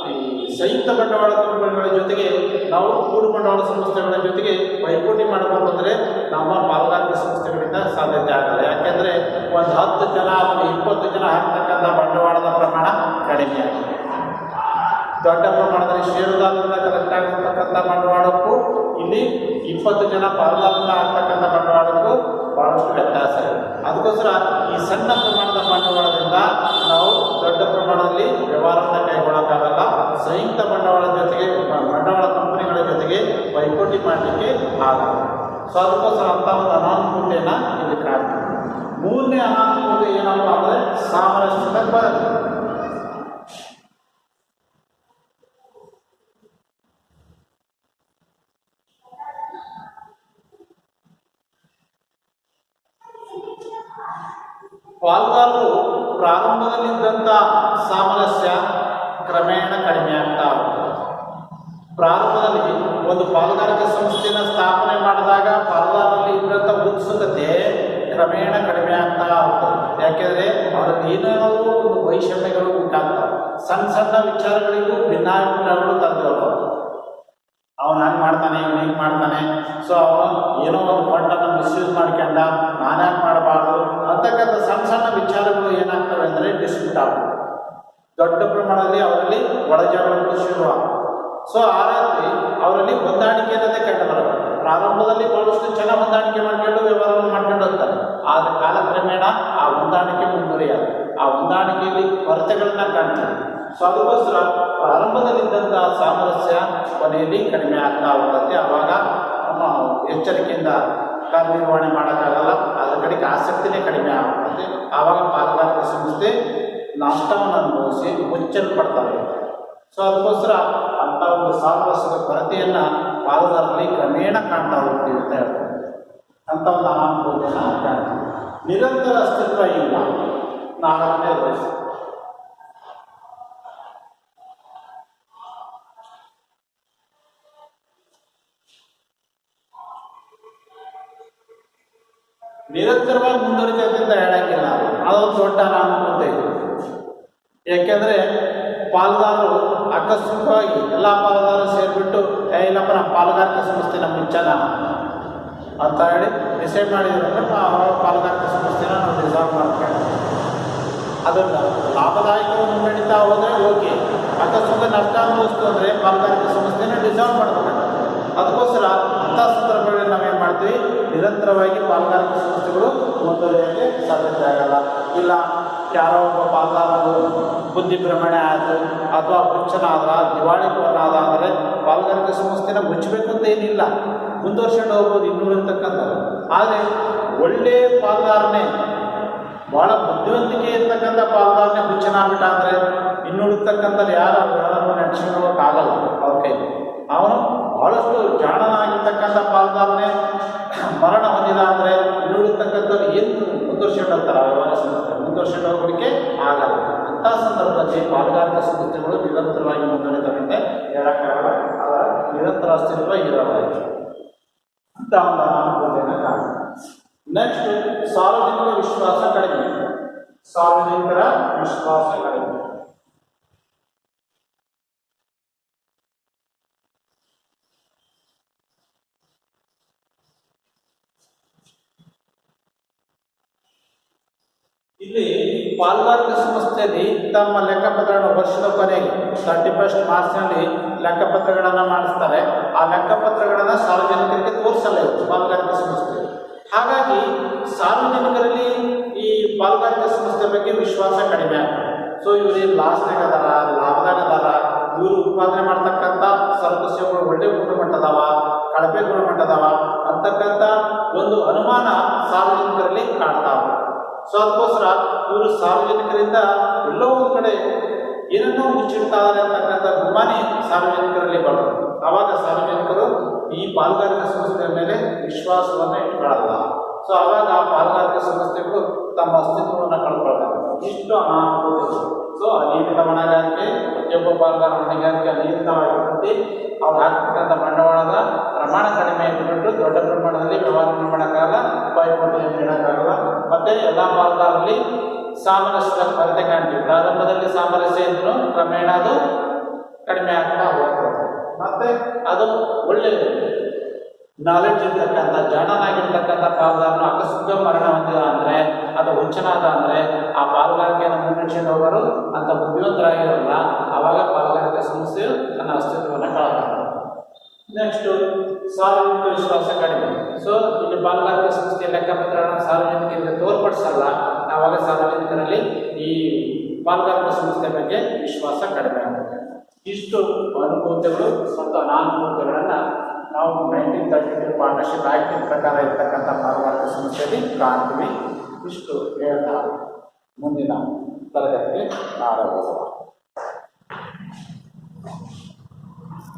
ಈ ಸಂಯುಕ್ತ ಬಂಡವಾಳ ಕಂಪನಿಗಳ ಜೊತೆಗೆ ನಾವು ಕೂಡು ಬಂಡವಾಳ ಸಂಸ್ಥೆಗಳ ಜೊತೆಗೆ ಪೈಪೋಟಿ ಮಾಡಬೇಕು ಅಂದರೆ ನಮ್ಮ ಪಾಲುದಾರಿಕೆ ಸಂಸ್ಥೆಗಳಿಂದ ಸಾಧ್ಯತೆ ಆಗಲ್ಲ. ಯಾಕೆಂದರೆ ಒಂದು 10 ಜನ ಅಥವಾ 20 ಜನ ಹಾಕ್ತಕ್ಕಂಥ ಬಂಡವಾಳದ ಪ್ರಮಾಣ ಕಡಿಮೆ ಆಗಿದೆ. ದೊಡ್ಡ ಪ್ರಮಾಣದಲ್ಲಿ ಷೇರುದಾರರಿಂದ ಕಲೆಕ್ಟ್ ಆಗಿರ್ತಕ್ಕಂಥ ಬಂಡವಾಳಕ್ಕೂ ಇಲ್ಲಿ 20 ಜನ ಪಾಲುದಾರರಿಂದ ಆಗ್ತಕ್ಕಂಥ ಬಂಡವಾಳಕ್ಕೂ ಭಾಳಷ್ಟು ವ್ಯತ್ಯಾಸ ಇದೆ. ಅದಕ್ಕೋಸ್ಕರ ಈ ಸಣ್ಣ ಪ್ರಮಾಣದ ಬಂಡವಾಳದಿಂದ ನಾವು ದೊಡ್ಡ ಪ್ರಮಾಣದಲ್ಲಿ ವ್ಯವಹಾರವನ್ನು ಕೈಗೊಳ್ಳೋಕ್ಕಾಗಲ್ಲ. ಸಂಯುಕ್ತ ಬಂಡವಾಳ ಜೊತೆಗೆ ಬಂಡವಾಳ ಕಂಪನಿಗಳ ಜೊತೆಗೆ ಪೈಪೋಟಿ ಮಾಡಲಿಕ್ಕೆ ಆಗಲ್ಲ. ಸೊ ಅದಕ್ಕೋಸ್ಕರ ಅಂಥ ಒಂದು ಅನಾನುಕೂಲತೆಯನ್ನು ಇಲ್ಲಿ ಕಾಣ್ತೀವಿ. ಮೂರನೇ ಅನಾನುಕೂಲತೆ ಏನಪ್ಪ ಅಂದರೆ ಸಾಮರಸ್ಯದ ಕೊರತೆ. ಪಾಲುದಾರರು ಪ್ರಾರಂಭದಲ್ಲಿದ್ದಂಥ ಸಾಮರಸ್ಯ ಕ್ರಮೇಣ ಕಡಿಮೆ ಆಗ್ತಾ ಹೋಗ್ತದೆ. ಪ್ರಾರಂಭದಲ್ಲಿ ಒಂದು ಪಾಲುದಾರಿಕೆ ಸಂಸ್ಥೆಯನ್ನು ಸ್ಥಾಪನೆ ಮಾಡಿದಾಗ ಪಾಲುದಾರರಲ್ಲಿ ಇದ್ದಂಥ ಉತ್ಸುಕತೆ ಕ್ರಮೇಣ ಕಡಿಮೆ ಆಗ್ತಾ ಹೋಗ್ತದೆ. ಯಾಕೆಂದರೆ ಅವರಲ್ಲಿ ಏನೇನೋ ಒಂದು ವೈಷಮ್ಯಗಳು ಉಂಟಾಗ್ತವೆ. ಸಣ್ಣ ಸಣ್ಣ ವಿಚಾರಗಳಿಗೂ ಭಿನ್ನಾಭಿಪ್ರಾಯಗಳು ತಂದಿರೋದು. ಅವನು ಹಂಗೆ ಮಾಡ್ತಾನೆ, ಇವನು ಹಿಂಗೆ ಮಾಡ್ತಾನೆ, ಸೊ ಅವನು ಏನೋ ಒಂದು ಫಂಡನ್ನು ಮಿಸ್ಯೂಸ್ ಮಾಡ್ಕೊಂಡ, ನಾನು ಹ್ಯಾಂಗೆ ಮಾಡಬಾರ್ದು ಅಂತಕ್ಕಂಥ ಸಣ್ಣ ಸಣ್ಣ ವಿಚಾರಗಳು ಏನಾಗ್ತವೆ ಅಂದರೆ ಡಿಸ್ಪ್ಯೂಟ್ ಆಗ್ತವೆ. ದೊಡ್ಡ ಪ್ರಮಾಣದಲ್ಲಿ ಅವರಲ್ಲಿ ಒಳಜಗಳಗಳು ಶುರುವಾಗ್ತವೆ. ಸೊ ಆ ರೀತಿ ಅವರಲ್ಲಿ ಹೊಂದಾಣಿಕೆ ಅನ್ನೋದೇ ಕಂಡು ಬರಬೇಕು. ಪ್ರಾರಂಭದಲ್ಲಿ ಬಹಳಷ್ಟು ಚೆನ್ನಾಗಿ ಹೊಂದಾಣಿಕೆ ಮಾಡ್ಕೊಂಡು ವ್ಯವಹಾರವನ್ನು ಮಾಡ್ಕೊಂಡು ಹೋಗ್ತಾರೆ. ಆದರೆ ಕಾಲಕ್ರಮೇಣ ಆ ಹೊಂದಾಣಿಕೆ ಮುಂದುವರಿಯಲ್ಲ. ಆ ಹೊಂದಾಣಿಕೆಯಲ್ಲಿ ಕೊರತೆಗಳನ್ನ ಕಾಣ್ತೀವಿ. ಸೊ ಅದಕ್ಕೋಸ್ಕರ ಪ್ರಾರಂಭದಲ್ಲಿದ್ದಂತಹ ಸಾಮರಸ್ಯ ಕೊನೆಯಲ್ಲಿ ಕಡಿಮೆ ಆಗ್ತಾ ಹೋಗುತ್ತೆ. ಆವಾಗ ಎಚ್ಚರಿಕೆಯಿಂದ ಕಾರ್ಯನಿರ್ವಹಣೆ ಮಾಡೋಕ್ಕಾಗಲ್ಲ, ಅದರ ಕಡೆಗೆ ಆಸಕ್ತಿನೇ ಕಡಿಮೆ ಆಗುತ್ತೆ. ಆವಾಗ ಪಾಲುಗಾರಿಕೆ ಸಂಸ್ಥೆ ನಷ್ಟವನ್ನು ಅನುಭವಿಸಿ ಮುಚ್ಚಲ್ಪಡ್ತಾರೆ. ಸೊ ಅದಕ್ಕೋಸ್ಕರ ಅಂಥ ಒಂದು ಸಾಮರಸ್ಯದ ಕೊರತೆಯನ್ನು ಪಾಲುದಾರರಲ್ಲಿ ಕ್ರಮೇಣ ಕಾಣ್ತಾ ಹೋಗ್ತೀವಿ ಅಂತ ಹೇಳ್ತಾರೆ. ಅಂಥ ಒಂದು ಅನಾನುಕೂಲತೆಯನ್ನು ಕಾಣ್ತೀವಿ. ನಿರಂತರ ಅಸ್ತಿತ್ವ ಇಲ್ಲ. 4ನೇ ವಯಸ್ಸು ನಿರಂತರವಾಗಿ ಮುಂದುವರಿತೈತೆ ಅಂತ ಹೇಳಂಗಿಲ್ಲ. ಅದೊಂದು ದೊಡ್ಡ ಅನಾನುಕೂಲತೆ ಇದೆ. ಯಾಕೆಂದರೆ ಪಾಲುದಾರರು ಆಕಸ್ಮಿಕವಾಗಿ ಎಲ್ಲ ಪಾಲುದಾರರು ಸೇರಿಬಿಟ್ಟು ಇಲ್ಲಪ್ಪ ನಮ್ಮ ಪಾಲುಗಾರಿಕೆ ಸಂಸ್ಥೆ ನಮ್ಮ ಮುಂಚೆನ ಅಂತ ಹೇಳಿ ಡಿಸೈಡ್ ಮಾಡಿದ್ರೆ ಪಾಲುಗಾರಿಕೆ ಸಂಸ್ಥೆನ ನಾವು ಡಿಸಾಲ್ವ್ ಮಾಡ್ಕೊಂಡು ಅದನ್ನು ಲಾಭದಾಯಕವಾಗಿ ಮುನ್ನಡೀತಾ ಹೋದರೆ ಓಕೆ, ಅಕಸ್ಮಾತ್ ನಷ್ಟ ಅನುಭವಿಸ್ತು ಅಂದರೆ ಪಾಲುಗಾರಿಕೆ ಸಂಸ್ಥೆನ ಡಿಸಾಲ್ವ್ ಮಾಡಬೇಕು. ಅದಕ್ಕೋಸ್ಕರ ಅಂಥ ಸಂದರ್ಭಗಳಲ್ಲಿ ನಾವೇನು ಮಾಡ್ತೀವಿ, ನಿರಂತರವಾಗಿ ಪಾಲುಗಾರಿಕೆ ಸಂಸ್ಥೆಗಳು ಮುಂದುವರಿಯೋಕ್ಕೆ ಸಾಧ್ಯತೆ ಆಗಲ್ಲ. ಇಲ್ಲ ಯಾರೋ ಒಬ್ಬ ಪಾಲುದಾರರು ಬುದ್ಧಿ ಭ್ರಮಣೆ ಆಯಿತು ಅಥವಾ ಹುಚ್ಚನಾದ ದಿವಾಳಿಕೋರನಾದ ಅಂದರೆ ಪಾಲುಗಾರಿಕೆ ಸಂಸ್ಥೆನ ಮುಚ್ಚಬೇಕು ಅಂತ ಏನಿಲ್ಲ, ಮುಂದುವರ್ಸ್ಕೊಂಡು ಹೋಗ್ಬೋದು ಇನ್ನೂರಿರ್ತಕ್ಕಂಥದ್ದು. ಆದರೆ ಒಳ್ಳೆಯ ಪಾಲುದಾರನೇ, ಭಾಳ ಬುದ್ಧಿವಂತಿಕೆ ಇರ್ತಕ್ಕಂಥ ಪಾಲುದಾರನೇ ಹುಚ್ಚನಾಗ್ಬಿಟ್ಟ ಅಂದರೆ ಇನ್ನೂರಿರ್ತಕ್ಕಂಥದ್ದು ಯಾರು ಅವರನ್ನು ನಡೆಸ್ಕೊಂಡು ಹೋಗೋಕ್ಕಾಗಲ್ಲ ಅವ್ರ ಕೈ. ಅವನು ಭಾಳಷ್ಟು ಜಾಣನಾಗಿರ್ತಕ್ಕಂಥ ಪಾಲುದಾರನೇ ಮರಣ ಹೊಂದಿದ ಅಂದರೆ ಇನ್ನೂರಿರ್ತಕ್ಕಂಥವ್ರು ಏನು ಮುಂದುವರ್ಸ್ಕೊಂಡು ಹೋಗ್ತಾರೆ, ವ್ಯವಹಾರ ಸಂಸ್ಥೆ ಮುಂದುವರ್ಸ್ಕೊಂಡು ಹೋಗೋದಕ್ಕೆ ಆಗಲ್ಲ. ಅಂಥ ಸಂದರ್ಭದಲ್ಲಿ ಪಾಲುಗಾರಿಕೆ ಸಂಸ್ಥೆಗಳು ನಿರಂತರವಾಗಿ ಮುಂದುವರಿದಂತೆ ಹೇಳೋಕ್ಕಾಗಲ್ಲ. ಅದರ ನಿರಂತರ ಅಸ್ತಿತ್ವ ಇರಲ್ಲ ಅಂತ ಒಂದು ಅನಾನುಕೂಲತೆಯನ್ನು ಕಾರಣ. ನೆಕ್ಸ್ಟ್, ಸಾರ್ವಜನಿಕ ವಿಶ್ವಾಸ ಕಡಿಮೆ. ಸಾರ್ವಜನಿಕರ ವಿಶ್ವಾಸ ಕಡಿಮೆ. ಇಲ್ಲಿ ಪಾಲುಗಾರಿಕೆ ಸಂಸ್ಥೆಯಲ್ಲಿ ತಮ್ಮ ಲೆಕ್ಕಪತ್ರಗಳನ್ನು ವರ್ಷದ ಕೊನೆಗೆ 31 ಮಾರ್ಚ್ನಲ್ಲಿ ಲೆಕ್ಕಪತ್ರಗಳನ್ನು ಮಾಡಿಸ್ತಾರೆ. ಆ ಲೆಕ್ಕಪತ್ರಗಳನ್ನು ಸಾರ್ವಜನಿಕರಿಗೆ ತೋರಿಸಲ್ಲ ಇತ್ತು ಪಾಲುಗಾರಿಕೆ ಸಂಸ್ಥೆ. ಹಾಗಾಗಿ ಸಾರ್ವಜನಿಕರಲ್ಲಿ ಈ ಪಾಲುಗಾರಿಕೆ ಸಂಸ್ಥೆ ಬಗ್ಗೆ ವಿಶ್ವಾಸ ಕಡಿಮೆ ಆಗ್ತದೆ. ಸೊ ಇವ್ರೇನು ಲಾಸ್ನಾಗ ಅದಾರ, ಲಾಭದಾಗ ಅದಾರ, ಇವರು ಉತ್ಪಾದನೆ ಮಾಡ್ತಕ್ಕಂಥ ಸರಕು ಸೇವೆಗಳು ಒಳ್ಳೆ ಗುಣಮಟ್ಟದವ, ಕಳಪೆ ಗುಣಮಟ್ಟದವ ಅಂತಕ್ಕಂಥ ಒಂದು ಅನುಮಾನ ಸಾರ್ವಜನಿಕರಲ್ಲಿ ಕಾಣ್ತಾವ. ಸೊ ಅದಕ್ಕೋಸ್ಕರ ಇವರು ಸಾರ್ವಜನಿಕರಿಂದ ಎಲ್ಲೋ ಒಂದು ಕಡೆ ಏನನ್ನೋ ಮುಚ್ಚಿಡ್ತಾರೆ ಅಂತಕ್ಕಂಥ ಗುಮಾನಿ ಸಾರ್ವಜನಿಕರಲ್ಲಿ ಬರ್ತದೆ. ಆವಾಗ ಸಾರ್ವಜನಿಕರು ಈ ಪಾಲುಗಾರಿಕೆ ಸಂಸ್ಥೆಯ ಮೇಲೆ ವಿಶ್ವಾಸವನ್ನು ಇಟ್ಕೊಳ್ಳಲ್ಲ. ಸೊ ಆವಾಗ ಆ ಪಾಲುಗಾರಿಕೆ ಸಂಸ್ಥೆಗಳು ತಮ್ಮ ಅಸ್ತಿತ್ವವನ್ನು ಕಳ್ಕೊಳ್ತಾರೆ. ಇಷ್ಟು ಅನಾನುಕೂಲತೆ. ಸೊ ಅನಿಯಮಿತ ಹೊಣೆಗಾರಿಕೆ, ಪ್ರತಿಯೊಬ್ಬ ಪಾಲುಗಾರ ಹೊಣೆಗಾರಿಕೆ ಅನಿಯಮಿತವಾಗಿರ್ತದೆ. ಅವ್ರು ಹಾಕ್ತಕ್ಕಂಥ ಬಂಡವಾಳದ ಪ್ರಮಾಣ ಕಡಿಮೆ ಇಟ್ಬಿಟ್ಟು ದೊಡ್ಡ ಪ್ರಮಾಣದಲ್ಲಿ ವ್ಯವಹಾರ ಮಾಡೋಕ್ಕಾಗಲ್ಲ, ಪೈಪೋಟಿಯನ್ನು ನೀಡೋಕ್ಕಾಗಲ್ಲ. ಮತ್ತು ಎಲ್ಲ ಪಾಲುದಾರರಲ್ಲಿ ಸಾಮರಸ್ಯದ ಕೊರತೆ ಕಾಣ್ತೀವಿ. ಪ್ರಾರಂಭದಲ್ಲಿ ಸಾಮರಸ್ಯ ಇದ್ರೂ ಕ್ರಮೇಣ ಅದು ಕಡಿಮೆ ಆಗ್ತಾ ಹೋಗ್ತದೆ. ಮತ್ತು ಅದು ಒಳ್ಳೆ ನಾಲೆಡ್ಜ್ ಇರ್ತಕ್ಕಂಥ ಜಾಣನಾಗಿರ್ತಕ್ಕಂಥ ಪಾಲುದಾರನು ಆಕಸ್ಮಿಕ ಮರಣ ಹೊಂದಿದ ಅಂದರೆ ಅದು ಹುಚ್ಚನಾದ ಅಂದರೆ ಆ ಪಾಲುಗಾರಿಕೆಯನ್ನು ಮುನ್ನಡೆಸಿಕೊಂಡು ಹೋಗೋರು ಅಂತ ಬುದ್ಧಿವಂತರಾಗಿರಲ್ಲ. ಆವಾಗ ಪಾಲುಗಾರಿಕೆ ಸಂಸ್ಥೆಯು ತನ್ನ ಅಸ್ತಿತ್ವವನ್ನು ಕಳ್ಕೊಳ್ತಾರೆ. ನೆಕ್ಸ್ಟು, ಸಾರ್ವಜನಿಕ ವಿಶ್ವಾಸ ಕಡಿಮೆ. ಸೊ ಇಲ್ಲಿ ಪಾಲುಗಾರಿಕೆ ಸಂಸ್ಥೆಯ ಲೆಕ್ಕಪತ್ರಗಳನ್ನು ಸಾರ್ವಜನಿಕರಿಗೆ ತೋರ್ಪಡಿಸಲ್ಲ. ಆವಾಗ ಸಾರ್ವಜನಿಕರಲ್ಲಿ ಈ ಪಾಲುಗಾರಿಕೆ ಸಂಸ್ಥೆ ಬಗ್ಗೆ ವಿಶ್ವಾಸ ಕಡಿಮೆ ಆಗುತ್ತೆ. ಇಷ್ಟು ಅನುಕೂಲತೆಗಳು ಮತ್ತು ಅನಾನುಕೂಲತೆಗಳನ್ನು ನಾವು 1932 ಪಾರ್ಟ್ನರ್ಶಿಪ್ ಆ್ಯಕ್ಟ್ ಪ್ರಕಾರ ಇರ್ತಕ್ಕಂಥ ಪಾಲುಗಾರಿಕೆ ಸಂಸ್ಥೆಯಲ್ಲಿ ಕಾಣ್ತೀವಿ. ಇಷ್ಟು ಹೇಳ್ತಾ ಮುಂದಿನ ತರಗತಿಗೆ ನಾಳೆ ಹೋಗೋಣ.